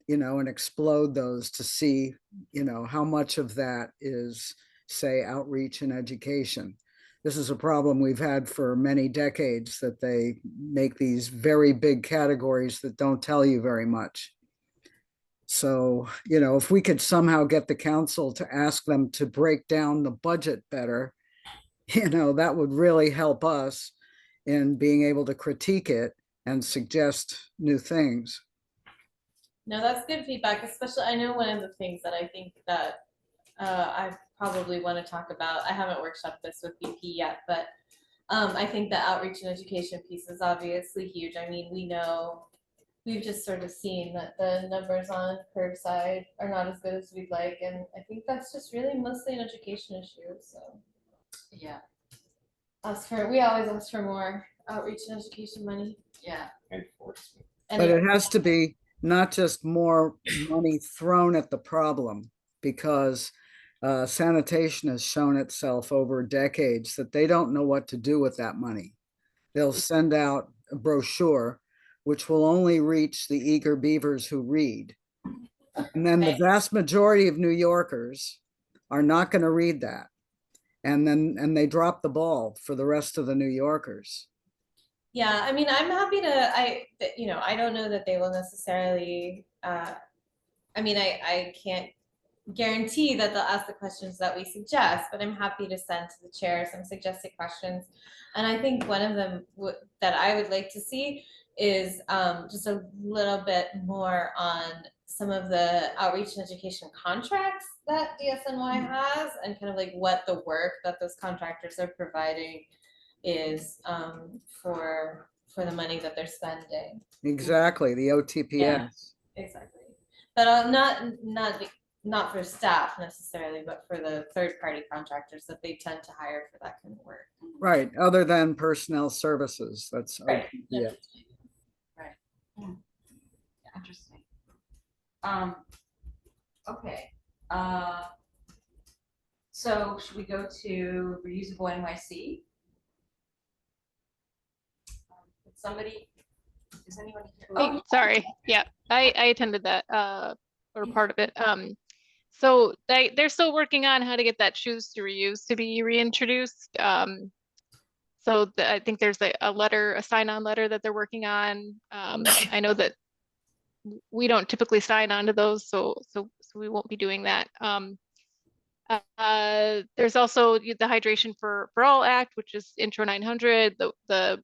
you know, and explode those to see, you know, how much of that is, say, outreach and education. This is a problem we've had for many decades, that they make these very big categories that don't tell you very much. So, you know, if we could somehow get the council to ask them to break down the budget better, you know, that would really help us in being able to critique it and suggest new things. No, that's good feedback, especially I know one of the things that I think that I probably want to talk about, I haven't workshopped this with BP yet, but I think the outreach and education piece is obviously huge. I mean, we know, we've just sort of seen that the numbers on curbside are not as good as we'd like, and I think that's just really mostly an education issue, so. Yeah. We always ask for more outreach and education money. Yeah. Enforcement. But it has to be not just more money thrown at the problem, because sanitation has shown itself over decades that they don't know what to do with that money. They'll send out a brochure, which will only reach the eager beavers who read. And then the vast majority of New Yorkers are not going to read that. And they drop the ball for the rest of the New Yorkers. Yeah, I mean, I'm happy to, you know, I don't know that they will necessarily, I mean, I can't guarantee that they'll ask the questions that we suggest, but I'm happy to send to the chair some suggested questions. And I think one of them that I would like to see is just a little bit more on some of the outreach and education contracts that DSNY has, and kind of like what the work that those contractors are providing is for the money that they're spending. Exactly, the OTPS. Yeah, exactly. But not for staff necessarily, but for the third-party contractors that they tend to hire for that kind of work. Right, other than personnel services, that's Right. OTPS. Right. Yeah. Interesting. Okay. So should we go to reusable NYC? Somebody, is anyone here? Oh, sorry. Yeah, I attended that or part of it. So they're still working on how to get that choose to reuse to be reintroduced. So I think there's a letter, a sign-on letter that they're working on. I know that we don't typically sign on to those, so we won't be doing that. There's also the Hydration for All Act, which is Intro 900, the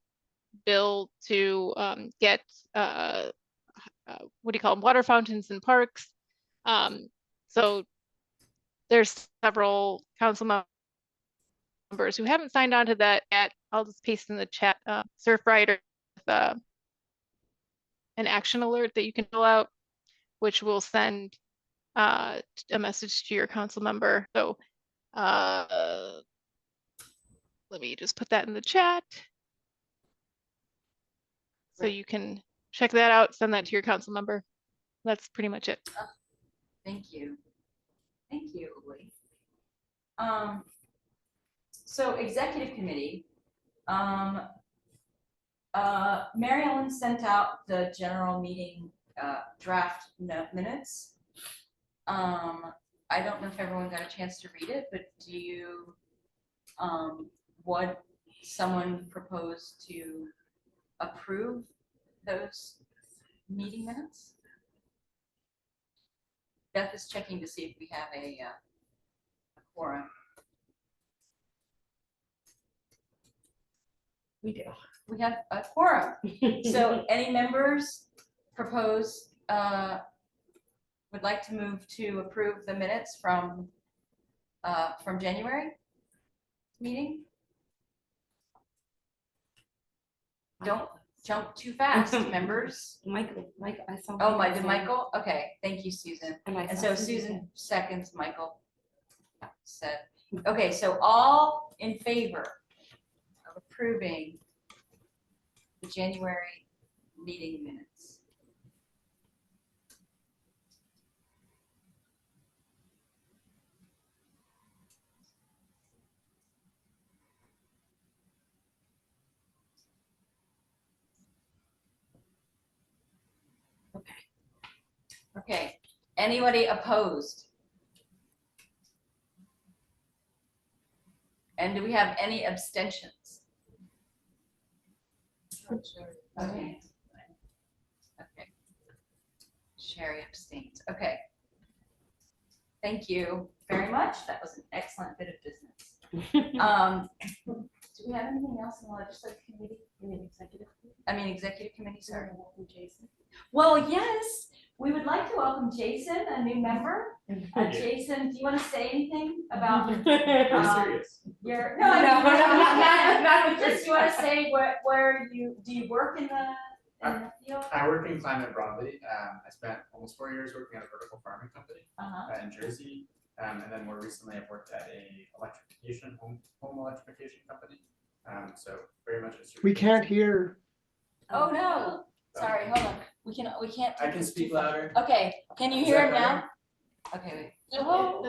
bill to get what do you call them, water fountains in parks. So there's several council members who haven't signed on to that yet. I'll just paste in the chat. Surfrider with an action alert that you can fill out, which will send a message to your council member. So let me just put that in the chat. So you can check that out, send that to your council member. That's pretty much it. Thank you. Thank you, Uli. So executive committee, Mary Ellen sent out the general meeting draft minutes. I don't know if everyone got a chance to read it, but do you, would someone propose to approve those meeting minutes? Beth is checking to see if we have a quorum. We do. We have a quorum. So any members propose, would like to move to approve the minutes from January meeting? Don't jump too fast, members. Michael, I saw. Oh, did Michael? Okay, thank you, Susan. And so Susan seconds, Michael said. Okay, so all in favor of approving the January meeting minutes? Okay, anybody opposed? And do we have any abstentions? Okay. Okay. Sherry abstains. Okay. Thank you very much. That was an excellent bit of business. Do we have anything else in the legislative committee? Executive committee, sorry. Jason. Well, yes, we would like to welcome Jason, a new member. Jason, do you want to say anything about serious. your? No, not just. You want to say where you do you work in the field? I work in climate broadly. I spent almost 4 years working at a vertical farming company in Jersey, and then more recently I've worked at a electrification home electrification company. So very much. We can't hear. Oh no! Sorry, hold on. We can't. I can speak louder. Okay, can you hear him now? Okay, wait. Oh.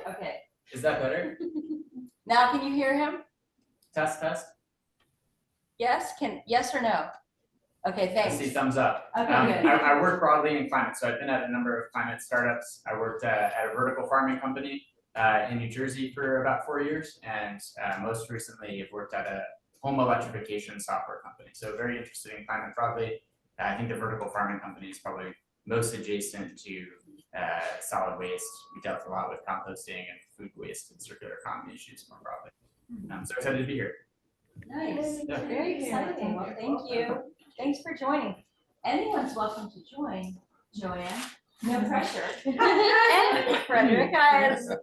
Okay. Is that better? Now can you hear him? Test. Yes. Yes or no? Okay, thanks. I see thumbs up. Okay, good. I work broadly in climate, so I've been at a number of climate startups. I worked at a vertical farming company in New Jersey for about 4 years, and most recently I've worked at a home electrification software company. So very interested in climate broadly. I think the vertical farming company is probably most adjacent to solid waste. We dealt a lot with composting and food waste and circular economy issues more broadly. I'm so excited to be here. Nice. Yeah. Very exciting. Well, thank you. Thanks for joining. Anyone's welcome to join, Joanne. No pressure. And Frederick,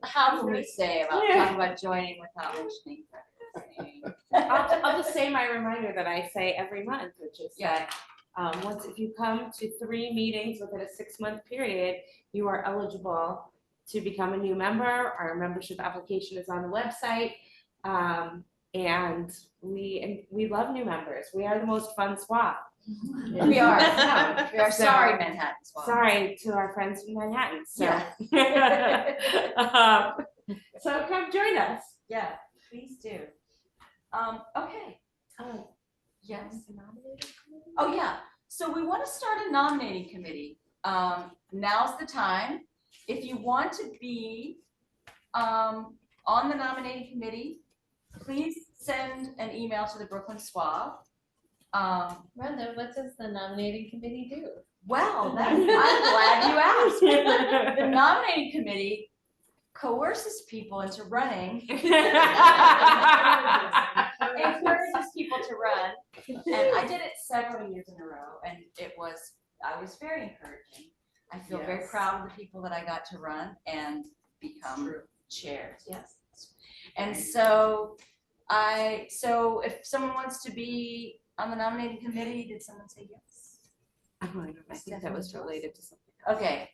how can we say about talking about joining without mentioning Frederick's name? I'll just say my reminder that I say every month, which is that if you come to 3 meetings within a 6-month period, you are eligible to become a new member. Our membership application is on the website. And we love new members. We are the most fun SWAB. We are. No, we are. Sorry, Manhattan SWAB. Sorry to our friends from Manhattan. So, so come join us. Yeah, please do. Okay. Yes. Oh yeah. So we want to start a nominating committee. Now's the time. If you want to be on the nominating committee, please send an email to the Brooklyn SWAB. Rhonda, what does the nominating committee do? Well, I'm glad you asked. nominating committee coerces people into running. Encourages people to run. And I did it several years in a row, and I was very encouraging. I feel very Yes. proud of the people that I got to run and become chairs. Yes. And so if someone wants to be on the nominating committee, did someone say yes? I think that was related to something. Okay,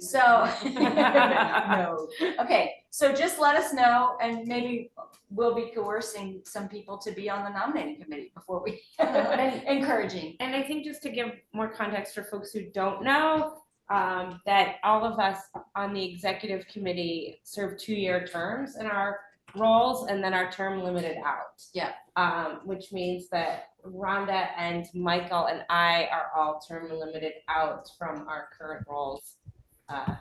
so. No. Okay, so just let us know, and maybe we'll be coercing some people to be on the nominating committee before we, encouraging. And I think just to give more context for folks who don't know, that all of us on the executive committee serve 2-year terms in our roles, and then our term limited out. Yeah. Which means that Rhonda and Michael and I are all term limited out from our current roles. But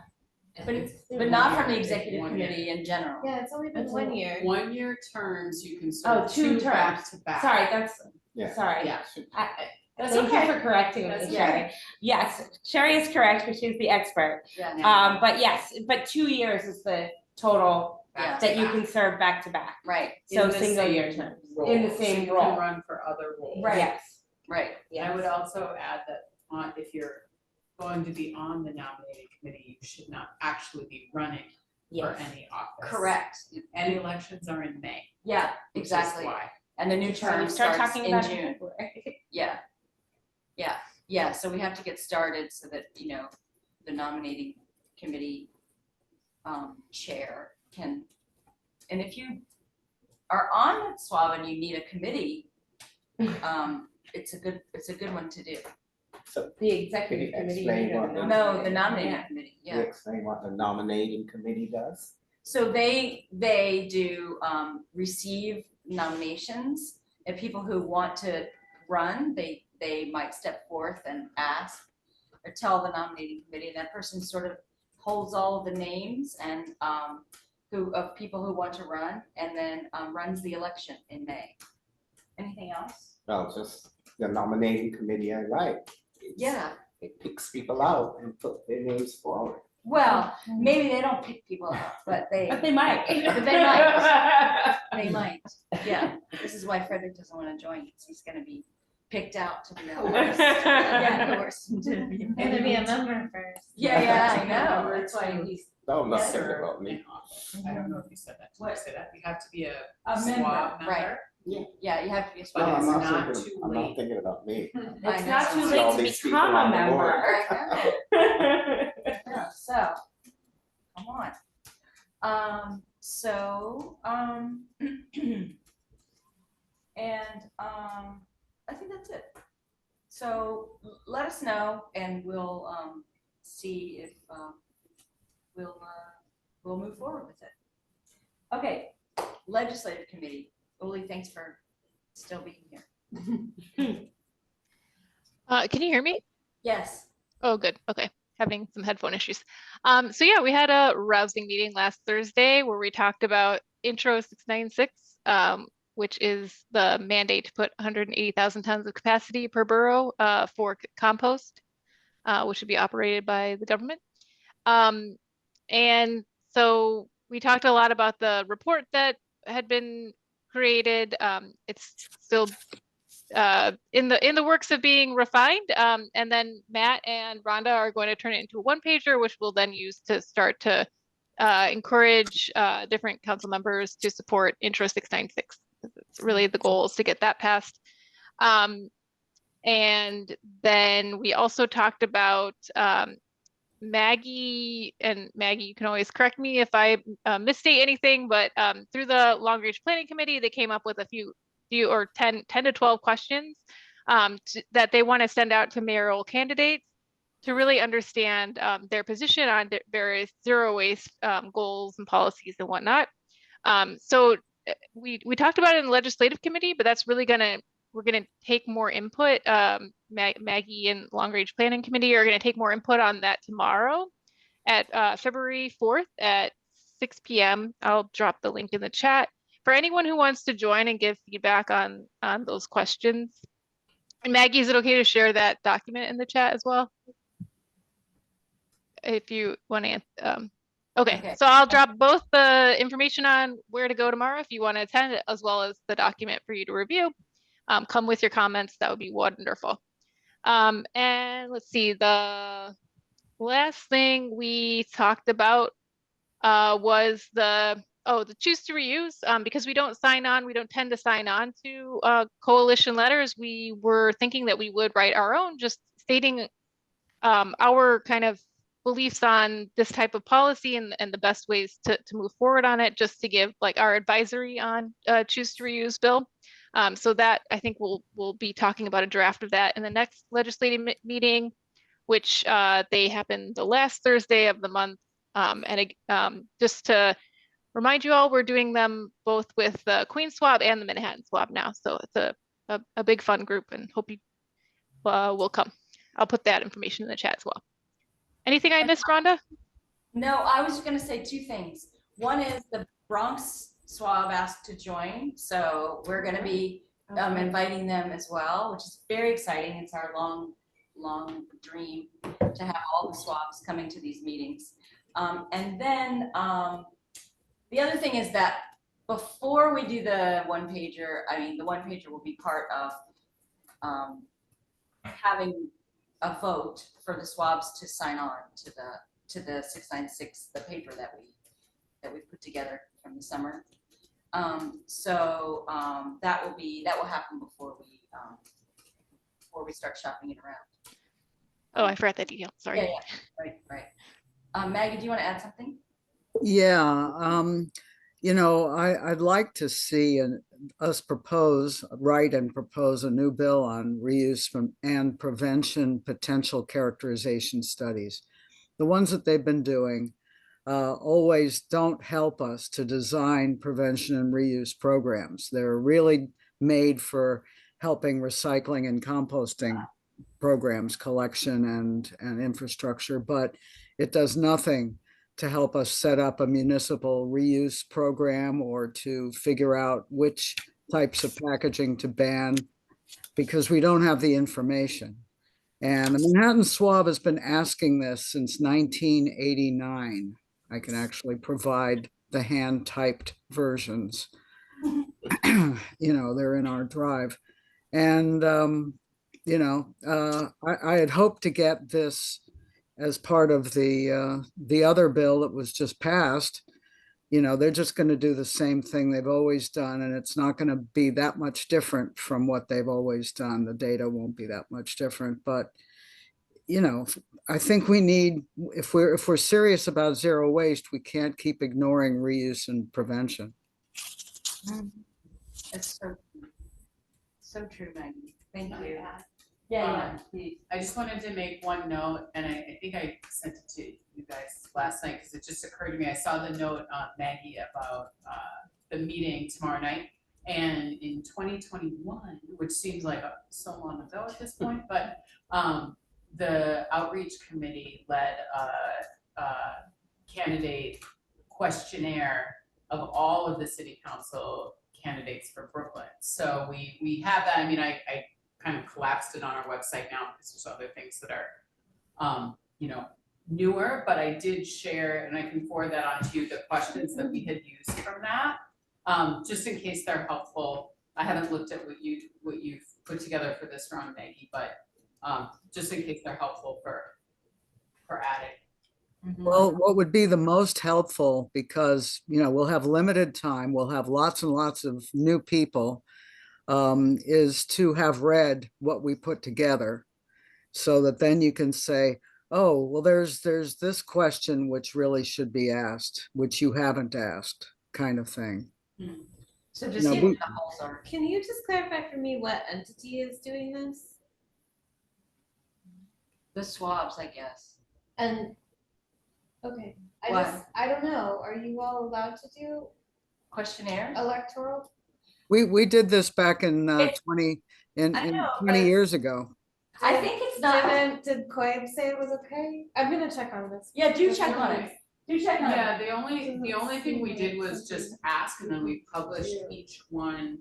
not from the executive committee in general. Yeah, it's only been 1 year. 1-year terms, you can Oh, serve 2 2 back terms. to back. Sorry, that's, Yeah. sorry. Yeah. That's Thank okay. you for correcting me, That's Sherry. Yes, Sherry is correct, because she's the expert. Yeah. But yes, but 2 years is the total Yeah. that you can serve back to back. Right, So In the single year same terms, role. in the So same you role. can run for other roles. Right. Yes. right. I would also add that if you're going to be on the nominating committee, you should not actually be running for Yes. any office. Correct. And elections are in May. Yeah, which is exactly. why. And the new So term we start starts talking in about it in June. February. Yeah, so we have to get started so that, the nominating committee chair can, and if you are on SWAB and you need a committee, it's a good one to do. So The can executive you committee. explain meeting what and the- No, the nominating Yeah. committee, Can you explain what the nominating committee does? So they do receive nominations, and people who want to run, they might step forth and ask or tell the nominating committee, and that person sort of holds all of the names and of people who want to run, and then runs the election in May. Anything else? No, just the nominating committee, I like. Yeah, It picks people out and put their names forward. well, maybe they don't pick people out, but they might. But they might. They might, yeah. This is why Frederick doesn't want to join, because he's gonna be picked out to be coerced. Yeah, coerced to be. Gonna be a member first. Yeah, I know, that's why he's. No, I'm not Yes, thinking Serve about me. in office. I don't know if you said that. Did you What? say that? You have to be a A member, SWAB member. right. Yeah, you have to be a But No, SWAB it's I'm member. not not thinking, too I'm late. not thinking about me. I It's know. not too See all late to these people become a on the board. member. I know. Yeah, so, come on. And I think that's it. So let us know, and we'll see if we'll move forward with it. Okay, legislative committee. Uli, thanks for still being here. Can you hear me? Yes. Oh, good. Okay. Having some headphone issues. So yeah, we had a rousing meeting last Thursday where we talked about Intro 696, which is the mandate to put 180,000 tons of capacity per borough for compost, which would be operated by the government. And so we talked a lot about the report that had been created. It's still in the works of being refined. And then Matt and Rhonda are going to turn it into a one-pager, which we'll then use to start to encourage different council members to support Intro 696. It's really the goal is to get that passed. And then we also talked about Maggie, and Maggie, you can always correct me if I misstate anything, but through the Long Range Planning Committee, they came up with a few or 10 to 12 questions that they want to send out to mayoral candidates to really understand their position on various zero waste goals and policies and whatnot. So we talked about it in the legislative committee, but that's really we're gonna take more input. Maggie and Long Range Planning Committee are gonna take more input on that tomorrow at February 4th at 6 p.m. I'll drop the link in the chat for anyone who wants to join and give feedback on those questions. And Maggie, is it okay to share that document in the chat as well? if you want to, okay, Okay. so I'll drop both the information on where to go tomorrow if you want to attend, as well as the document for you to review. Come with your comments, that would be wonderful. And let's see, the last thing we talked about was the choose to reuse. Because we don't tend to sign on to coalition letters. We were thinking that we would write our own, just stating our kind of beliefs on this type of policy and the best ways to move forward on it, just to give like our advisory on choose to reuse bill. So that I think we'll be talking about a draft of that in the next legislative meeting, which they happen the last Thursday of the month. Just to remind you all, we're doing them both with the Queen SWAB and the Manhattan SWAB now. So it's a big fun group, and hope you will come. I'll put that information in the chat as well. Anything I missed, Rhonda? No, I was going to say two things. One is the Bronx SWAB asked to join, so we're going to be inviting them as well, which is very exciting. It's our long dream to have all the SWABs coming to these meetings. And then the other thing is that before we do the one pager, the one pager will be part of having a vote for the SWABs to sign on to the 696, the paper that we put together from the summer. That will happen before we start shopping it around. Oh, I forgot that detail. Sorry. Yeah. Right. Maggie, do you want to add something? Yeah, you know, I'd like to see us write and propose a new bill on reuse and prevention potential characterization studies. The ones that they've been doing always don't help us to design prevention and reuse programs. They're really made for helping recycling and composting programs, collection and infrastructure, but it does nothing to help us set up a municipal reuse program or to figure out which types of packaging to ban, because we don't have the information. And the Manhattan SWAB has been asking this since 1989. I can actually provide the hand-typed versions. You know, they're in our drive. And, you know, I had hoped to get this as part of the other bill that was just passed. You know, they're just going to do the same thing they've always done, and it's not going to be that much different from what they've always done. The data won't be that much different, but you know, I think we need, if we're serious about zero waste, we can't keep ignoring reuse and prevention. It's so true, Maggie. Thank you. Yeah, I just wanted to make one note, and I think I sent it to you guys last night because it just occurred to me. I saw the note on Maggie about the meeting tomorrow night, and in 2021, which seems like so long ago at this point, but the outreach committee led a candidate questionnaire of all of the city council candidates for Brooklyn. So we have that. I mean, I kind of collapsed it on our website now because there's other things that are, you know, newer, but I did share, and I can forward that on to you, the questions that we had used from that, just in case they're helpful. I haven't looked at what you've put together for this round, Maggie, but just in case they're helpful for adding. Well, what would be the most helpful, because, you know, we'll have limited time, we'll have lots and lots of new people, is to have read what we put together so that then you can say, oh, well, there's this question which really should be asked, which you haven't asked, kind of thing. So just give the whole story. Can you just clarify for me what entity is doing this? The SWABs, I guess. And okay, What? I don't know. Are you all allowed to do Questionnaires? electoral? We did this back in 20 years ago. I think it's not. Did COIB say it was okay? I'm gonna check on this. Yeah, do check on it. Do check on it. Yeah, the only thing we did was just ask, and then we published each one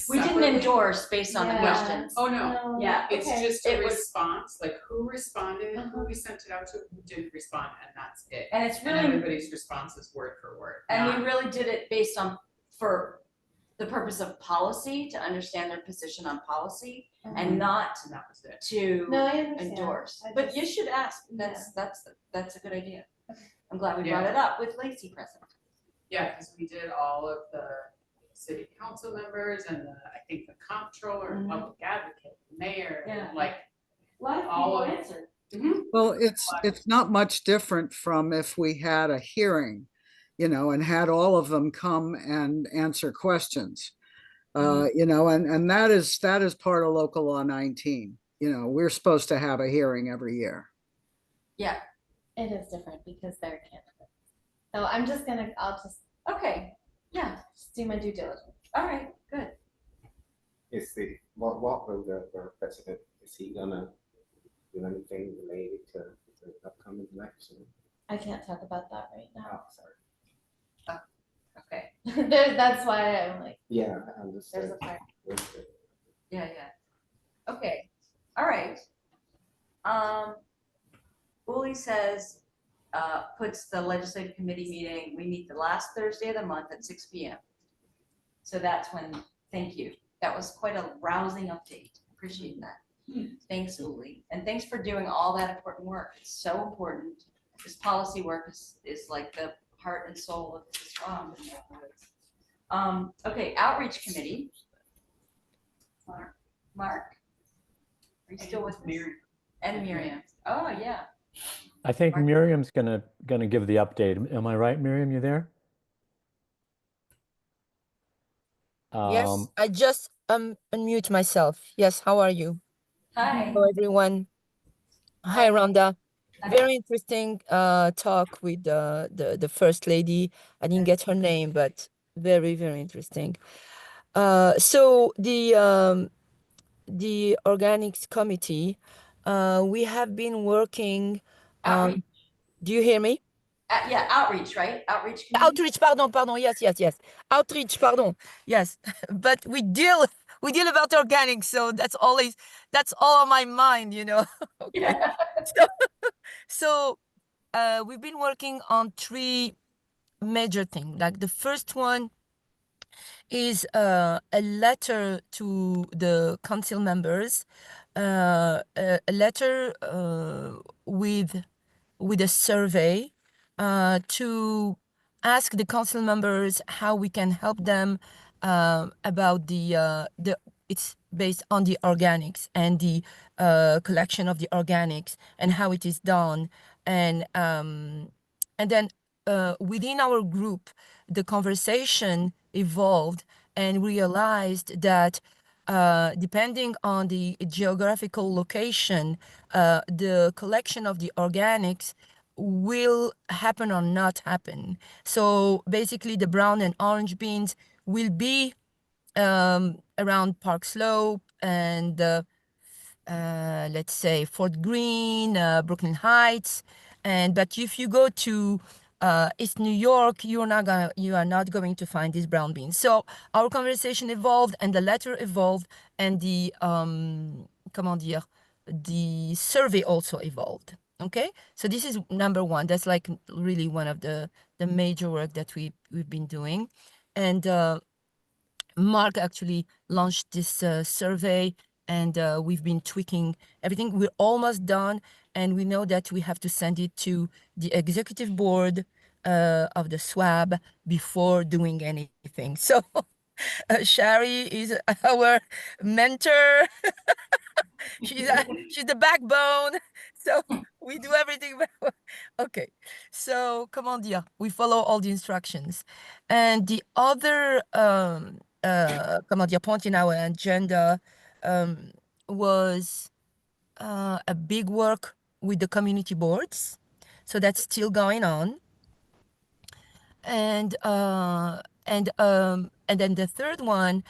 We didn't separately. endorse based on the Yeah. questions. Oh, no, Yeah, it's okay. just a It was- response, like who responded, Uh-huh. who we sent it out to, who didn't respond, and that's it. And it's And really, everybody's response is word for word. and not- we really did it based on, for the purpose of policy, to understand their position on policy, and not And that was it. to No, I understand. endorse. I But just- you should ask, that's a good idea. I'm glad we brought it up with Lacey present. Yeah, because we did all of the city council members and I think the comptroller, Mhm. public advocate, mayor, Yeah. like A lot of all people of- answered. Well, it's not much different from if we had a hearing, and had all of them come and answer questions. And that is part of local law 19. We're supposed to have a hearing every year. Yeah, It is different because they're candidates. So I'll just okay, yeah, just do my due diligence. all right, good. What will the president, is he gonna do anything related to the upcoming election? I can't talk about that right now. Oh, sorry. Okay, That's why I'm like, Yeah, I there's understand. a part. yeah. Okay, all right. Uli says, puts the legislative committee meeting, we meet the last Thursday of the month at 6 p.m. So that's when, thank you. That was quite a rousing update. Appreciate that. Thanks, Uli. And thanks for doing all that important work. It's so important. This policy work is like the heart and soul of the SWAB. Okay, outreach committee. Mark? Are you still with us? Miriam. And Miriam. Oh, yeah. I think Mark? Miriam's gonna give the update. Am I right, Miriam? You there? Yes, I just unmute myself. Yes, how are you? Hi. Hello, everyone. Hi, Hi. Rhonda. Hi. Very interesting talk with the first lady. I didn't get her name, but very, very interesting. So the organics committee, we have been working on. Outreach. Do you hear me? Yeah, outreach, right? Outreach committee? Outreach, pardon, yes. Outreach, pardon, yes. But we deal about organic, so that's all on my mind, Okay. Yeah. So we've been working on 3 major things. Like the first one is a letter to the council members, a letter with a survey to ask the council members how we can help them about the it's based on the organics and the collection of the organics and how it is done, and then within our group the conversation evolved and realized that depending on the geographical location, the collection of the organics will happen or not happen. So basically the brown and orange beans will be around Park Slope and let's say Fort Greene, Brooklyn Heights, but if you go to East New York, you are not going to find these brown beans. So our conversation evolved, and the letter evolved, and the comment dire, the survey also evolved. Okay, so this is number one. That's like really one of the major work that we've been doing, and Mark actually launched this survey, and we've been tweaking everything. We're almost done, and we know that we have to send it to the executive board of the SWAB before doing anything. So Shari is our mentor. She's the backbone. So we do everything. Okay. So comment dire, we follow all the instructions. And the other comment dire, point in our agenda was a big work with the community boards. So that's still going on. And then the third one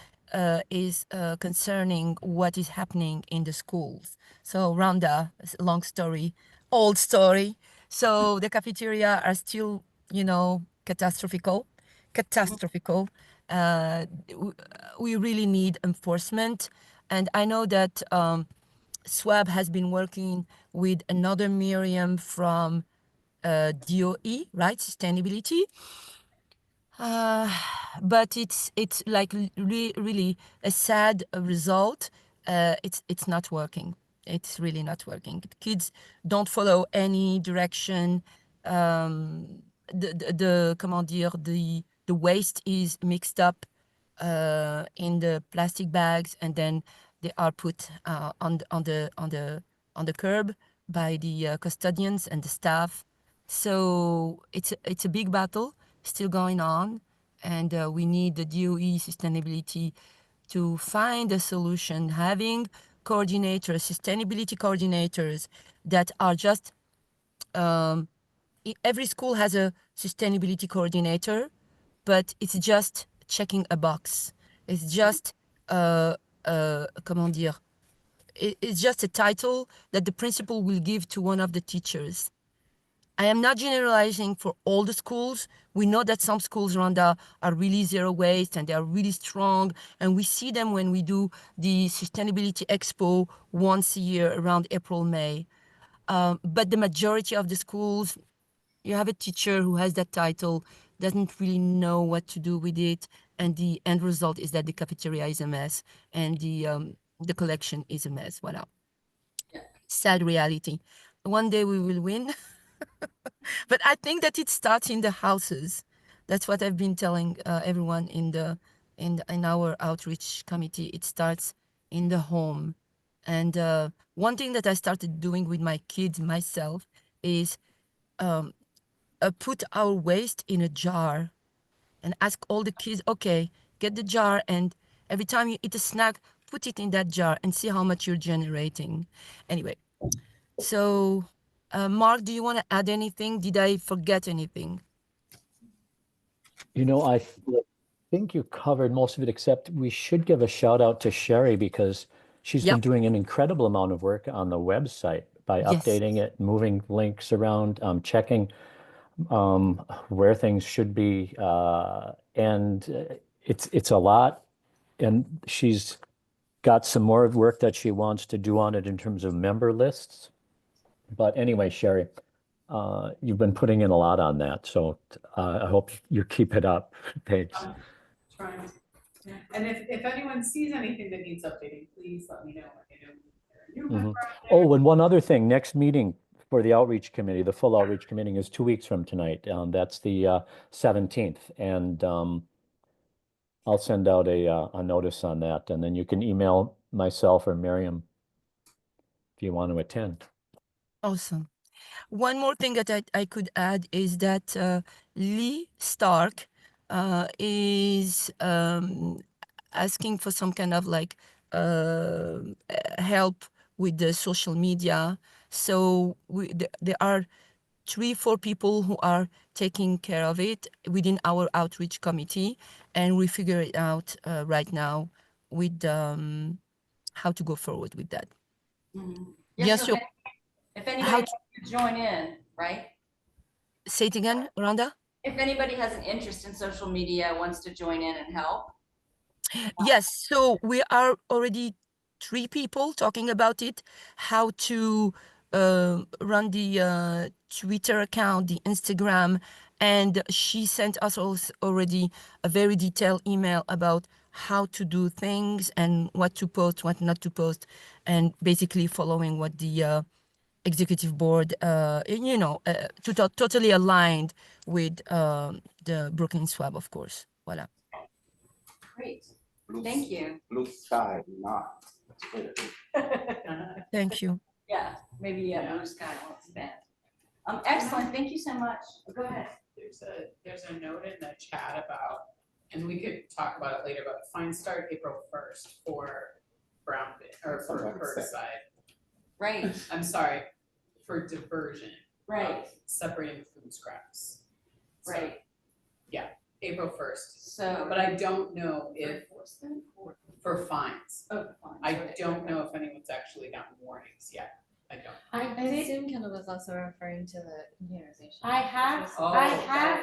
is concerning what is happening in the schools. So Rhonda, long story, old story. So the cafeteria are still, catastrophical. we really need enforcement. And I know that SWAB has been working with another Miriam from DOE, right? Sustainability. But it's like really a sad result. It's not working. It's really not working. Kids don't follow any direction. The comment dire, the waste is mixed up in the plastic bags, and then they are put on the curb by the custodians and the staff. So it's a big battle still going on, and we need the DOE sustainability to find a solution. Having coordinators, sustainability coordinators that are just every school has a sustainability coordinator, but it's just checking a box. It's just comment dire, it's just a title that the principal will give to one of the teachers. I am not generalizing for all the schools. We know that some schools, Rhonda, are really zero waste and they are really strong. And we see them when we do the Sustainability Expo once a year around April, May. But the majority of the schools, you have a teacher who has that title, doesn't really know what to do with it. And the end result is that the cafeteria is a mess and the collection is a mess. Voilà. Yeah. Sad reality. One day we will win. But I think that it starts in the houses. That's what I've been telling everyone in our outreach committee. It starts in the home. And one thing that I started doing with my kids myself is put our waste in a jar and ask all the kids, okay, get the jar, and every time you eat a snack, put it in that jar and see how much you're generating. Anyway, so Mark, do you want to add anything? Did I forget anything? You know, I think you covered most of it, except we should give a shout out to Sherry because she's been doing an incredible amount of work on the website by updating it, moving links around, checking where things should be. And it's a lot. And she's got some more work that she wants to do on it in terms of member lists. But anyway, Sherry, you've been putting in a lot on that, so I hope you keep it up. Thanks. Trying. Yeah. And if anyone sees anything that needs updating, please let me know. Oh, and one other thing, next meeting for the outreach committee, the full outreach committee is 2 weeks from tonight. That's the 17th, and I'll send out a notice on that, and then you can email myself or Miriam if you want to attend. Awesome. One more thing that I could add is that Lee Stark is asking for some kind of like help with the social media. So there are 3-4 people who are taking care of it within our outreach committee, and we figure it out right now with how to go forward with that. Mm-hmm. Yes, so if anybody wants to join in, right? Say it again, Rhonda? If anybody has an interest in social media, wants to join in and help. Yes, so we are already 3 people talking about it, how to run the Twitter account, the Instagram, and she sent us also already a very detailed email about how to do things and what to post, what not to post, and basically following what the executive board, totally aligned with the BkSWAB, of course. Voilà. Great. Thank you. Blue sky, not. Thank you. Yeah, maybe blue sky won't bad. Excellent. Thank you so much. Go ahead. There's a note in the chat about, and we could talk about it later, but fines start April 1st for brown or for Birdside. Right. I'm sorry, for diversion. Right. Separating food scraps. Right. So, yeah, April 1st. So, but I don't know if for fines. Oh, fines. I don't know if anyone's actually gotten warnings yet. I don't. I assume Kendall was also referring to the containerization. I have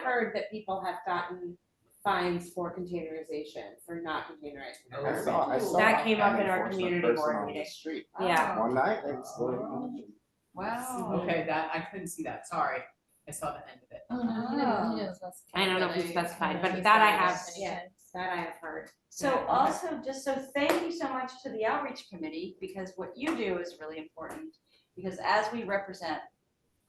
heard that people have gotten fines for containerization, for not containerizing. their I garbage. saw That came up in an our enforcement community person board on the meeting. street Yeah. one night, and it's going. Wow. Okay, that, I couldn't see that, sorry. I saw the end of it. Oh, no, he didn't specify. I don't know if he specified, but that I have, yeah, that I have heard. So Yeah. also, just so thank you so much to the outreach committee, because what you do is really important. Because as we represent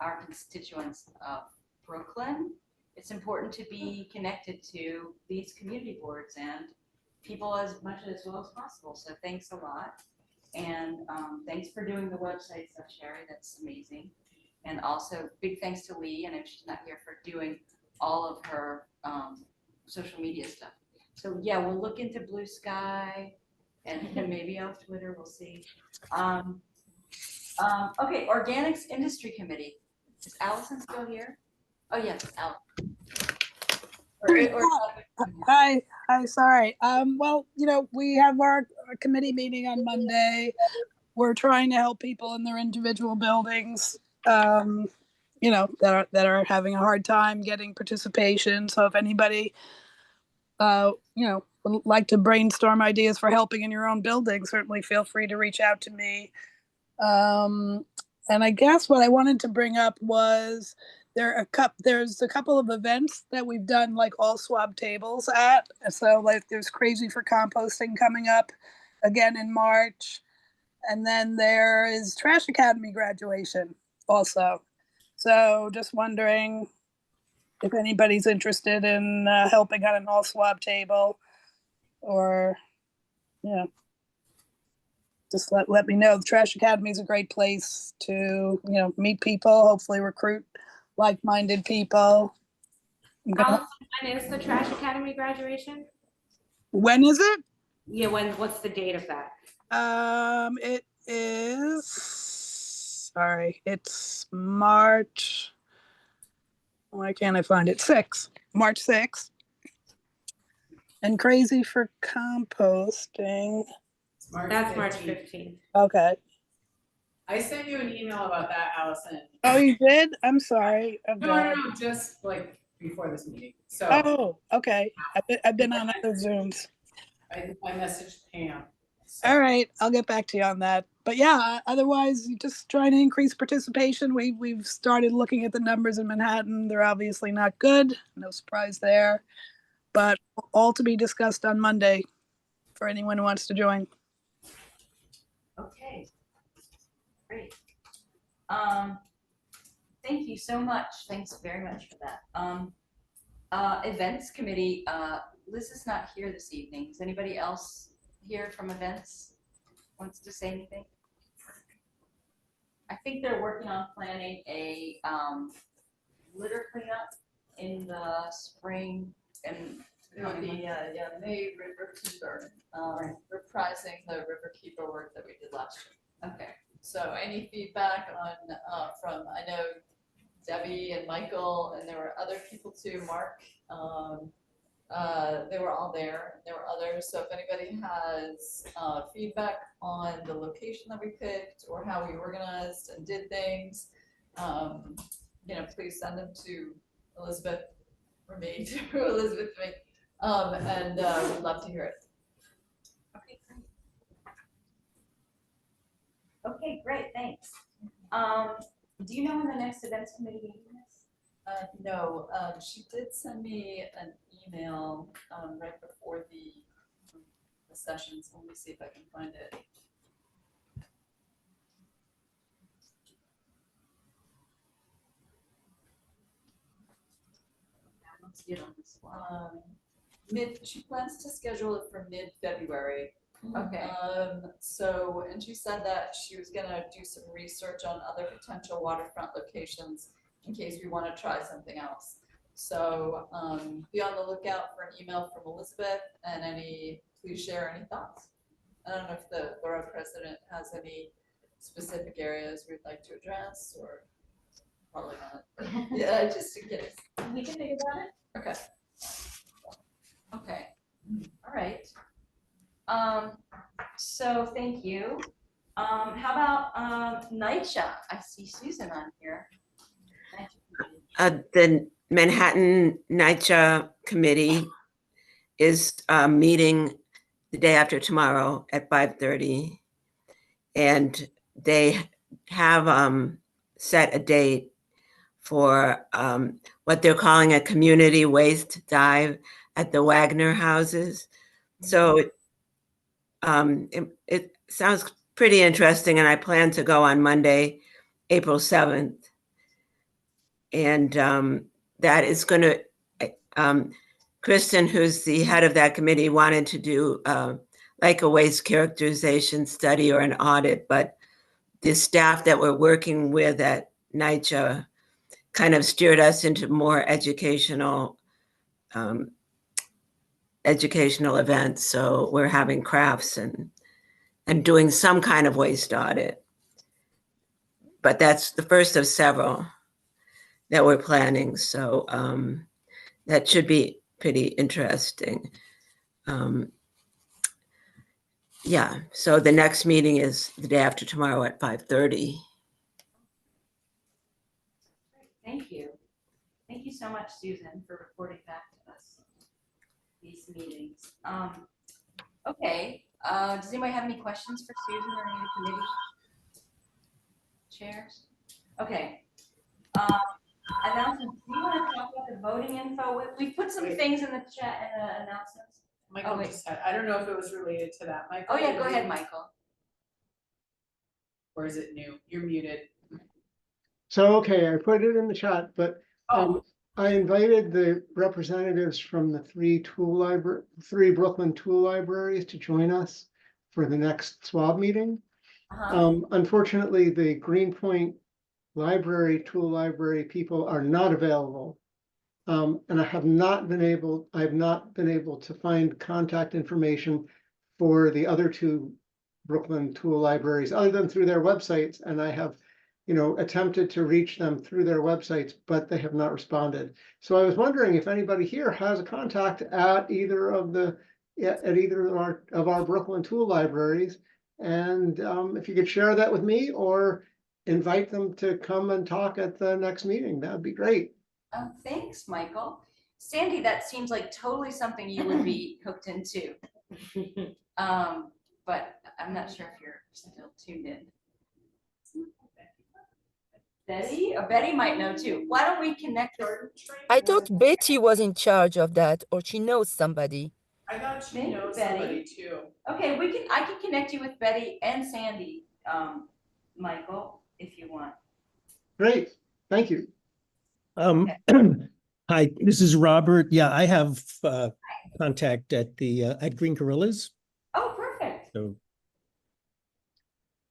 our constituents of Brooklyn, it's important to be connected to these community boards and people as much as well as possible. So thanks a lot. And thanks for doing the website stuff, Sherry, that's amazing. And also big thanks to Lee, I know she's not here, for doing all of her social media stuff. So yeah, we'll look into Blue Sky and maybe off Twitter, we'll see. Okay, Organics Industry Committee. Is Allison still here? Oh, yes, Allison. Hi, sorry. Well, we have our committee meeting on Monday. We're trying to help people in their individual buildings, that are having a hard time getting participation. So if anybody, would like to brainstorm ideas for helping in your own building, certainly feel free to reach out to me. And I guess what I wanted to bring up was there's a couple of events that we've done, like all swab tables at. So like there's Crazy for Composting coming up again in March. And then there is Trash Academy graduation also. So just wondering if anybody's interested in helping on an all swab table, or just let me know. The Trash Academy is a great place to, meet people, hopefully recruit like-minded people. Allison, when is the Trash Academy graduation? When is it? Yeah, what's the date of that? It is, it's March. Why can't I find it? March 6th. And Crazy for Composting. That's March 15th. Okay. I sent you an email about that, Allison. Oh, you did? I'm sorry. No, just like before this meeting, so. Oh, okay. I've been on other Zooms. I messaged Pam. All right, I'll get back to you on that. But yeah, otherwise, just trying to increase participation. We've started looking at the numbers in Manhattan. They're obviously not good. No surprise there. But all to be discussed on Monday for anyone who wants to join. Okay, great. Thank you so much. Thanks very much for that. Events committee, Liz is not here this evening. Is anybody else here from events wants to say anything? I think they're working on planning a litter cleanup in the spring and It would be, May River Keeper, reprising the River Keeper work that we did last year. Okay. So any feedback on, from, I know Debbie and Michael, and there were other people too, Mark, they were all there, there were others, so if anybody has, feedback on the location that we picked or how we organized and did things, please send them to Elizabeth or me, to Elizabeth, to me, and we'd love to hear it. Okay, great. Okay, great, thanks. Do you know when the next events committee meeting is? No, she did send me an email right before the sessions. Let me see if I can find it. Let's get on this one. She plans to schedule it for mid-February. Okay. So, and she said that she was gonna do some research on other potential waterfront locations in case we wanna try something else. So, be on the lookout for an email from Elizabeth and please share any thoughts. I don't know if the borough president has any specific areas we'd like to address, or probably not. But yeah, just in case. We can think about it. Okay. Okay, all right. So thank you. How about NYCHA? I see Susan on here. The Manhattan NYCHA committee is meeting the day after tomorrow at 5:30. And they have set a date for what they're calling a community waste dive at the Wagner houses. So it sounds pretty interesting, and I plan to go on Monday, April 7th. And that is going to, Kristen, who's the head of that committee, wanted to do like a waste characterization study or an audit, but the staff that we're working with at NYCHA kind of steered us into more educational events. So we're having crafts and doing some kind of waste audit. But that's the first of several that we're planning. So that should be pretty interesting. Yeah, so the next meeting is the day after tomorrow at 5:30. Thank you. Thank you so much, Susan, for reporting back to us these meetings. Okay, does anybody have any questions for Susan or any of the committee chairs? Okay. Announcements. Do you want to talk about the voting info? We put some things in the chat and the announcements. Michael just had, I don't know if it was related to that, Michael. Oh yeah, go ahead, Michael. Or is it new? You're muted. So, okay, I put it in the chat, but I invited the representatives from the three Brooklyn tool libraries to join us for the next SWAB meeting. Unfortunately, the Greenpoint tool library people are not available. And I have not been able to find contact information for the other two Brooklyn tool libraries other than through their websites. And I have, attempted to reach them through their websites, but they have not responded. So I was wondering if anybody here has a contact at either of our Brooklyn tool libraries. And if you could share that with me or invite them to come and talk at the next meeting, that'd be great. Oh, thanks, Michael. Sandy, that seems like totally something you would be hooked into. But I'm not sure if you're still tuned in. Betty? Betty might know too. Why don't we connect her? I thought Betty was in charge of that, or she knows somebody. I thought she Maybe knows Betty. somebody too. Okay, I can connect you with Betty and Sandy, Michael, if you want. Great, thank you. Hi, this is Robert. Yeah, I have contact at the at Green Gorillas. Oh, perfect. So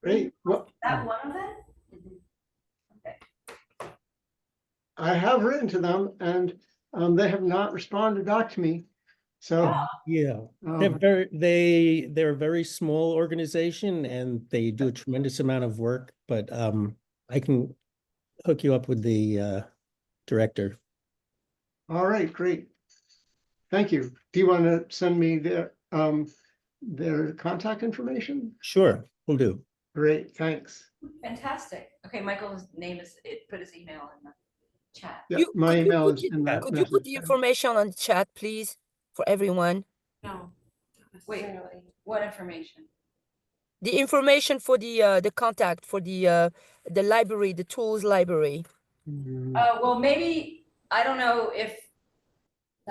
great. Well, is that one of them? Okay. I have written to them and they have not responded back to me. So yeah, they're a very small organization and they do a tremendous amount of work, but I can hook you up with the director. All right, great. Thank you. Do you want to send me their contact information? Sure, will do. Great, thanks. Fantastic. Okay, Michael's name put his email in the chat. Yep, my email is in that. Could you put the information on the chat, please, for everyone? No. Wait, what information? The information for the contact for the library, the tools library. Well, maybe, I don't know if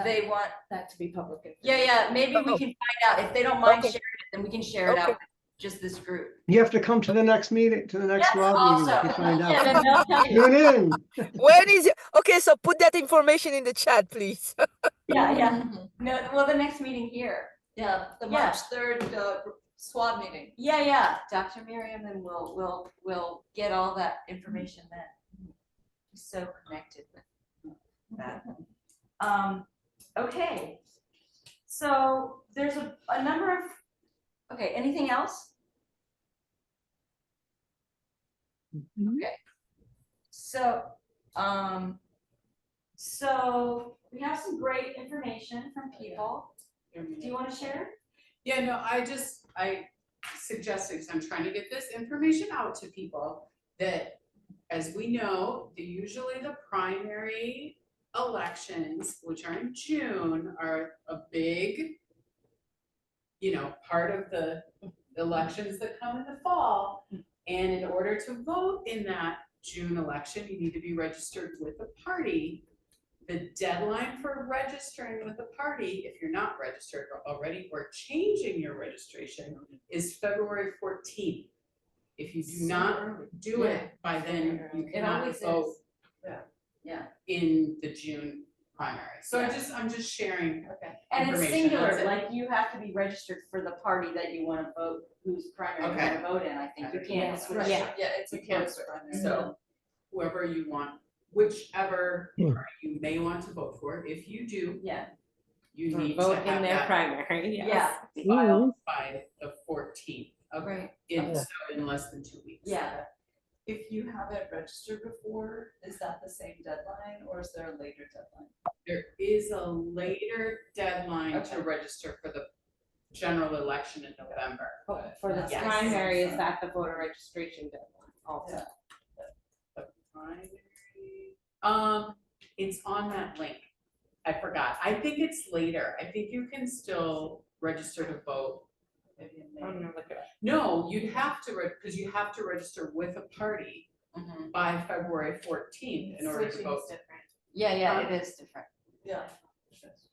they want that to be public. Yeah, maybe we can find out. If they don't mind sharing it, then we can share it out with just this group. You have to come to the next meeting, to the next SWAB meeting to find out. Tune in. When is it? Okay, so put that information in the chat, please. Yeah. No, well, the next meeting here. Yeah, the March 3rd SWAB meeting. Yeah, Dr. Miriam, and we'll get all that information then. So connected with that. Okay, so there's a number of, okay, anything else? Okay, so we have some great information from people. Do you want to share? Yeah, no, I suggested, because I'm trying to get this information out to people, that as we know, usually the primary elections, which are in June, are a big, part of the elections that come in the fall. And in order to vote in that June election, you need to be registered with a party. The deadline for registering with a party, if you're not registered already or changing your registration, is February 14th. If you do not do it by then, you cannot always vote is. Yeah. in the June primary. So I'm just sharing. Okay. And it's information. singular, That's it. like you have to be registered for the party that you want to vote, whose primary you want to vote in, I think. You can't switch. Yeah, it's a you can't closed switch. primary. So whoever you want, whichever party you may want to vote for, if you do, you Or need to vote have in their that primary, yes. filed by the 14th of, Right. so in less than 2 weeks. Yeah. If you haven't registered before, is that the same deadline or is there a later deadline? There is a later deadline to Okay. register for the general election in November. For the Yes. primary, is that the voter registration deadline also? The primary, it's on that link. I forgot. I think it's later. I think you can still register to vote. I'm gonna look it up. No, you'd have to, because you have to register with a party by February 14th in order to vote. Switching's different. Yeah, it is different. Yeah.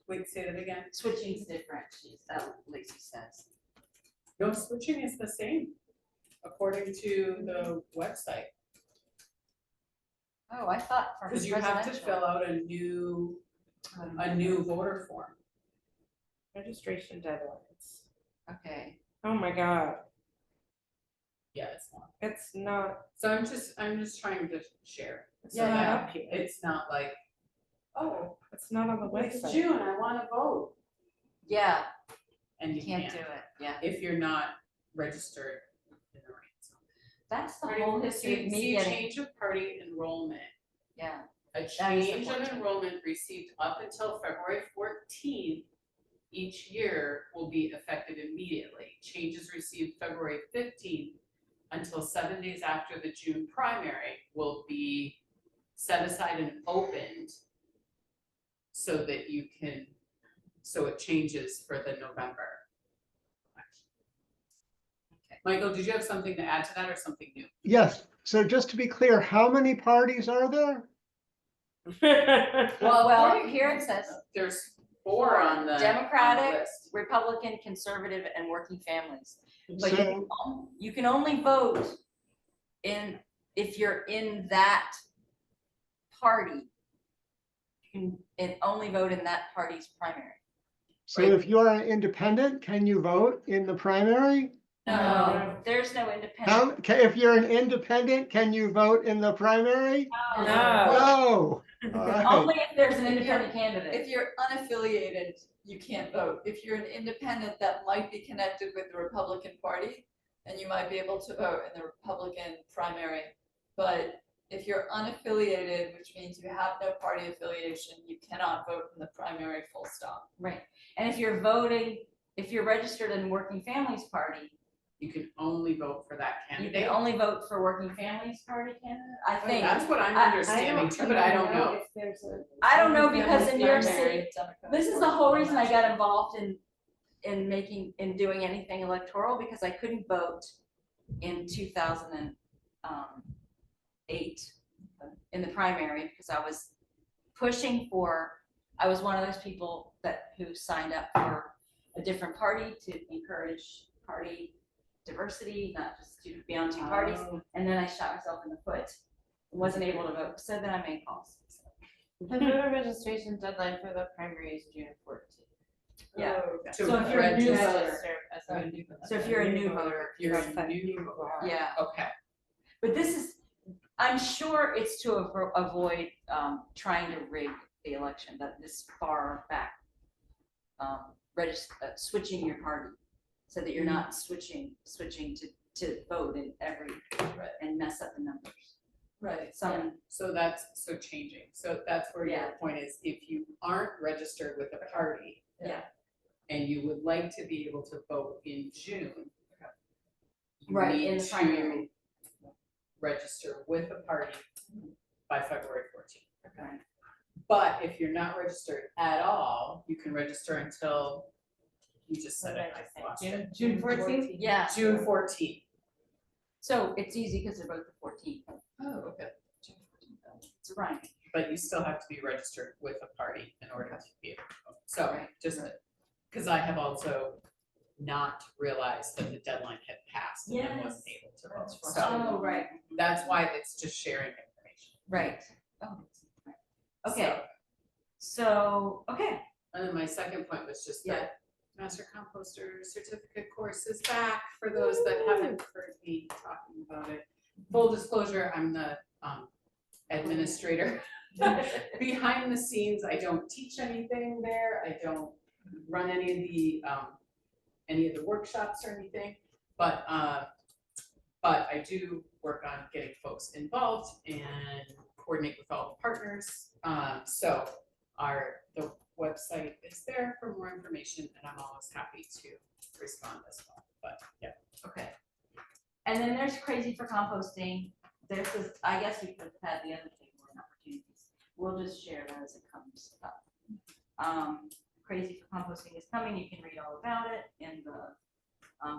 Wait, say that again. Switching's different, that what Lacey says. No, switching is the same, according to the website. Oh, I thought for Because you have to presidential. fill out a new voter form. Registration deadlines. Okay. Oh my God, Yeah, it's not. it's not. So I'm just trying to share. It's So not that up here. it's not like, oh, It's not on the it's website. June, I wanna vote. Yeah, And you can't can't, do it, yeah. if you're not registered in the right zone. That's the Ready? whole history of me See getting, change of party enrollment. yeah. A That is change of important. enrollment received up until February 14th each year will be effective immediately. Changes received February 15th until 7 days after the June primary will be set aside and opened so that you can, so it changes for the November election. Okay. Michael, did you have something to add to that or something new? Yes, so just to be clear, how many parties are there? Well, here it says There's 4 on the Democratic, list. Republican, Conservative, and Working Families. But So- you can only vote if you're in that party. You can only vote in that party's primary. So if you're an independent, can you vote in the primary? No, there's no independent. If you're an independent, can you vote in the primary? No. No. All right. Only if there's an independent candidate. If you're unaffiliated, you can't vote. If you're an independent that might be connected with the Republican Party, then you might be able to vote in the Republican primary. But if you're unaffiliated, which means you have no party affiliation, you cannot vote in the primary, full stop. Right. And if you're voting, if you're registered in Working Families Party, You can only vote for that you candidate. can only vote for Working Families Party candidate, I think. That's what I'm I- understanding too, but I don't know. If there's a. I don't know because in New York Primary. City, this is the whole reason I got involved in doing anything electoral, because I couldn't vote in 2008 in the primary, because I was I was one of those people who signed up for a different party to encourage party diversity, not just to be on 2 parties. And then I shot myself in the foot, wasn't able to vote, so then I made calls. The voter registration deadline for the primary is June 14th. Yeah. To So if you're a new register. voter, so if you're a new voter, You're a new voter. yeah. Okay. But this is, I'm sure it's to avoid trying to rig the election, that this far back, switching your party, so that you're not switching to vote in every, and mess up the numbers. Right. So that's changing. So that's where your point is, if you aren't registered with a party. Yeah. And you would like to be able to vote in June. You Right, need in the to primary. register with a party by February 14th. Okay. But if you're not registered at all, you can register until, you just said it, I lost it. June 14th? Yeah. June 14th. So it's easy because they're both the 14th. Oh, okay. June 14th. It's right. But you still have to be registered with a party in order to be able to vote. So just, because I have also not realized that the deadline had passed and I wasn't able to vote. So right. that's why it's just sharing information. Right. Oh. Okay. So, okay. And then my second point was just that Master Composter Certificate course is back for those that haven't heard me talking about it. Full disclosure, I'm the administrator. Behind the scenes, I don't teach anything there. I don't run any of the workshops or anything, but I do work on getting folks involved and coordinate with all the partners. So the website is there for more information, and I'm always happy to respond as well. But yeah. Okay. And then there's Crazy for Composting. This is, I guess we could have had the other thing more opportunities. We'll just share that as it comes up. Crazy for Composting is coming. You can read all about it in the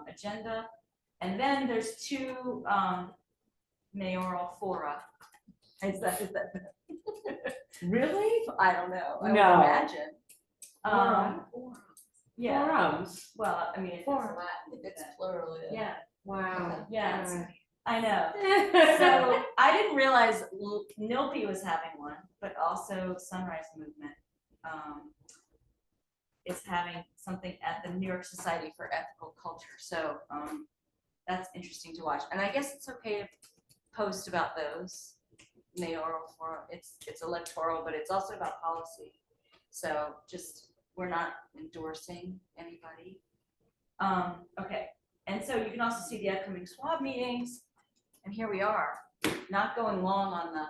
agenda. And then there's two mayoral fora. Is that Really? I don't know. I No. would imagine. Yeah. Forums. Well, I mean, it's Forum. Latin. It's plural, yeah. Yeah. Wow. Yeah. Yeah. I know. So I didn't realize NILPE was having one, but also Sunrise Movement is having something at the New York Society for Ethical Culture. So that's interesting to watch. And I guess it's okay to post about those mayoral forum. It's electoral, but it's also about policy. So just, we're not endorsing anybody. Okay. And so you can also see the upcoming SWAB meetings. And here we are, not going long on the,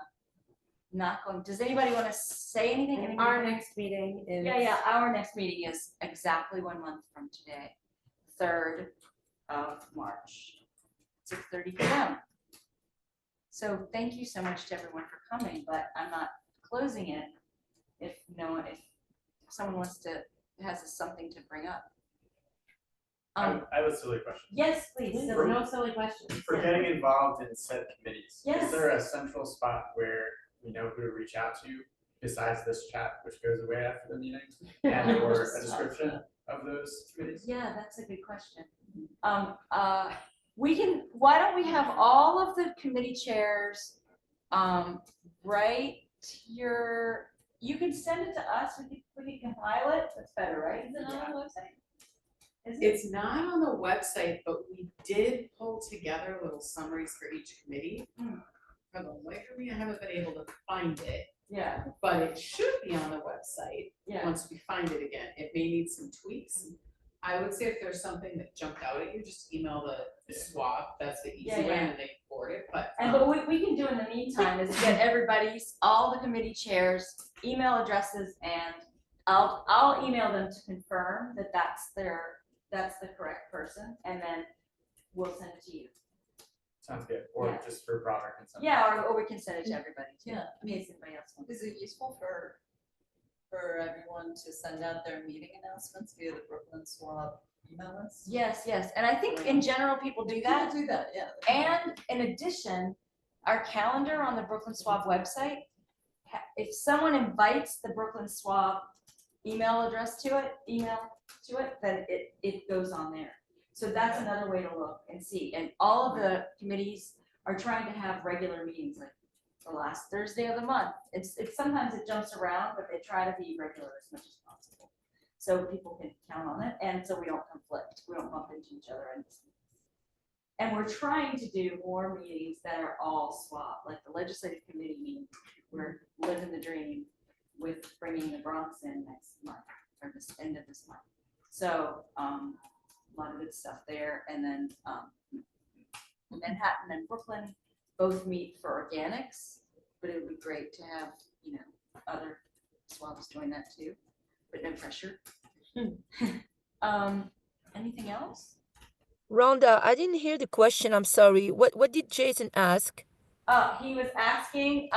does anybody want to say anything? Our next meeting is. Yeah, our next meeting is exactly 1 month from today, 3rd of March, 6:30 p.m. So thank you so much to everyone for coming, but I'm not closing it if someone wants to, has something to bring up. I have a silly question. Yes, please. For- No silly questions. For getting involved in said committees, Yes. is there a central spot where we know who to reach out to besides this chat, which goes away after the meeting, and or a description of those committees? Yeah, that's a good question. Why don't we have all of the committee chairs write you can send it to us, we can compile it, that's better, right? Is it on the website? Is it? It's not on the website, but we did pull together little summaries for each committee. For the life of me, I haven't been able to find it. Yeah. But it should be on the website. Yeah. Once we find it again. It may need some tweaks. I would say if there's something that jumped out at you, just email the SWAB. That's the easy way, and they forward it. But what we can do in the meantime is get all the committee chairs' email addresses, and I'll email them to confirm that that's the correct person, and then we'll send it to you. Sounds good. Or just for broader consumption. Yeah, or we can send it to everybody too. Yeah, In case anybody else wants. Is it useful for everyone to send out their meeting announcements via the Brooklyn SWAB email list? Yes, and I think in general people do that. People do that, yeah. And in addition, our calendar on the Brooklyn SWAB website, if someone invites the Brooklyn SWAB email to it, then it goes on there. So that's another way to look and see. And all of the committees are trying to have regular meetings, like the last Thursday of the month. It's sometimes it jumps around, but they try to be regular as much as possible, so people can count on it, and so we don't conflict. We don't bump into each other. And we're trying to do more meetings that are all SWAB, like the legislative committee meeting. We're living the dream with bringing the Bronx in next month, or this end of this month. So a lot of good stuff there. And then Manhattan and Brooklyn both meet for organics, but it would be great to have, other SWABs doing that too, but no pressure. Anything else? Rhonda, I didn't hear the question. I'm sorry. What did Jason ask? He was asking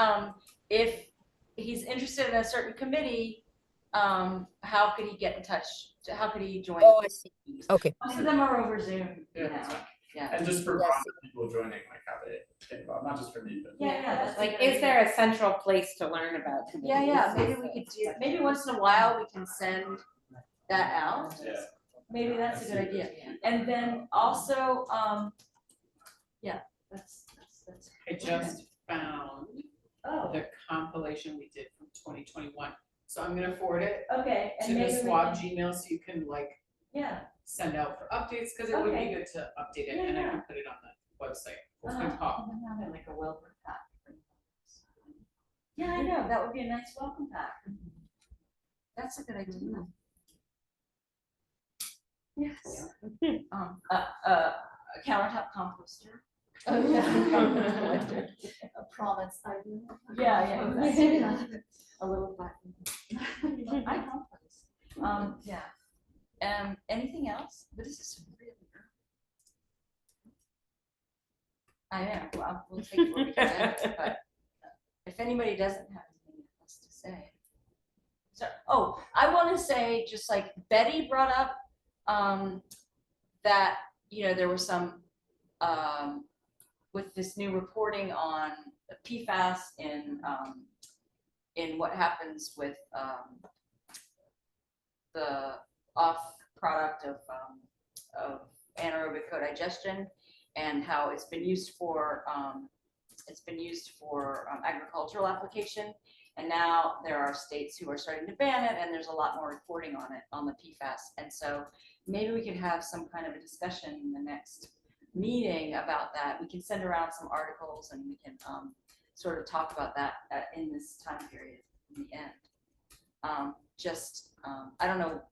if he's interested in a certain committee, how could he get in touch? How could he join? Oh, I see. Okay. Most of them are over Zoom, you Yeah, know, that's fine. yeah. And just for Yes. fun, people joining, like how they get involved, not just for me, but. That's Like, a good is there idea. a central place to learn about Yeah, committees? maybe we could do, maybe once in a while we can send that out. Yeah. Maybe that's a good idea. And then also, yeah, that's. I just found Oh, the compilation we did from 2021. So I'm gonna forward it okay. to And the maybe we SWAB can, Gmail so you can like yeah. send out for updates, because it would be Okay. good to update it, Yeah, and I yeah. can put it on the website. It's Uh-huh. good talk. And like a welcome pack. Yeah, I know, that would be a nice welcome pack. That's a good idea. Yes. A countertop composter. Oh, yeah. A promise, I do. Yeah, exactly. A little button. I compost. Yeah. Anything else? But this is really early. I know, well, we'll take what we can, but if anybody doesn't have anything else to say. So, oh, I want to say, just like Betty brought up, that, you know, there was some, with this new reporting on PFAS in what happens with, the off product of anaerobic co-digestion, and how it's been used for agricultural application. And now there are states who are starting to ban it, and there's a lot more reporting on it, on the PFAS. And so maybe we could have some kind of a discussion in the next meeting about that. We can send around some articles, and we can sort of talk about that in this time period in the end. I don't know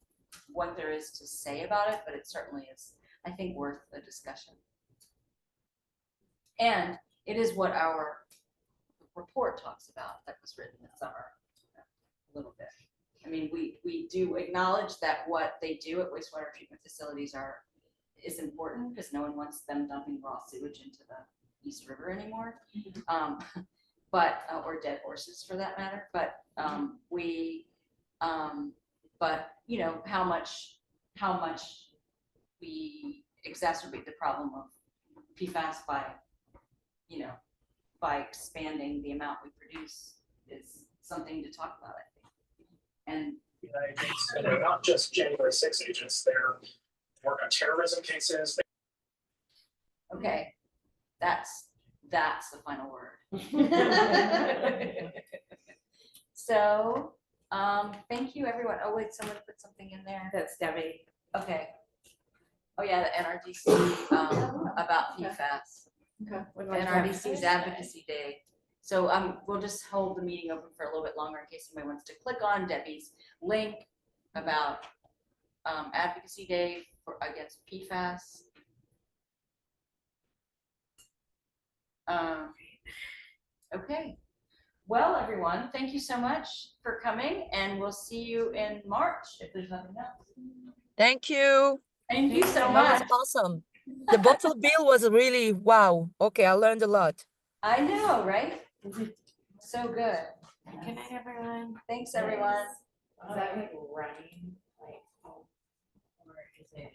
what there is to say about it, but it certainly is, I think, worth a discussion. And it is what our report talks about that was written this summer, a little bit. I mean, we do acknowledge that what they do at wastewater treatment facilities is important, because no one wants them dumping raw sewage into the East River anymore. Or dead horses for that matter. But you know, how much we exacerbate the problem of PFAS by, you know, by expanding the amount we produce is something to talk about, I think. And and they're not just January 6 agents, they're work on terrorism cases. Okay, that's the final word. So, thank you, everyone. Oh wait, someone put something in there. That's Debbie. Okay. Oh yeah, the NRDC about PFAS. Okay. NRDC's Advocacy Day. So we'll just hold the meeting open for a little bit longer in case somebody wants to click on Debbie's link about Advocacy Day against PFAS. Okay. Well, everyone, thank you so much for coming, and we'll see you in March if there's nothing else. Thank you. Thank you so That much. was awesome. The bottle bill was really wow. Okay, I learned a lot. I know, right? So good. Good night, everyone. Thanks, everyone. Is that like running? Like, or is it?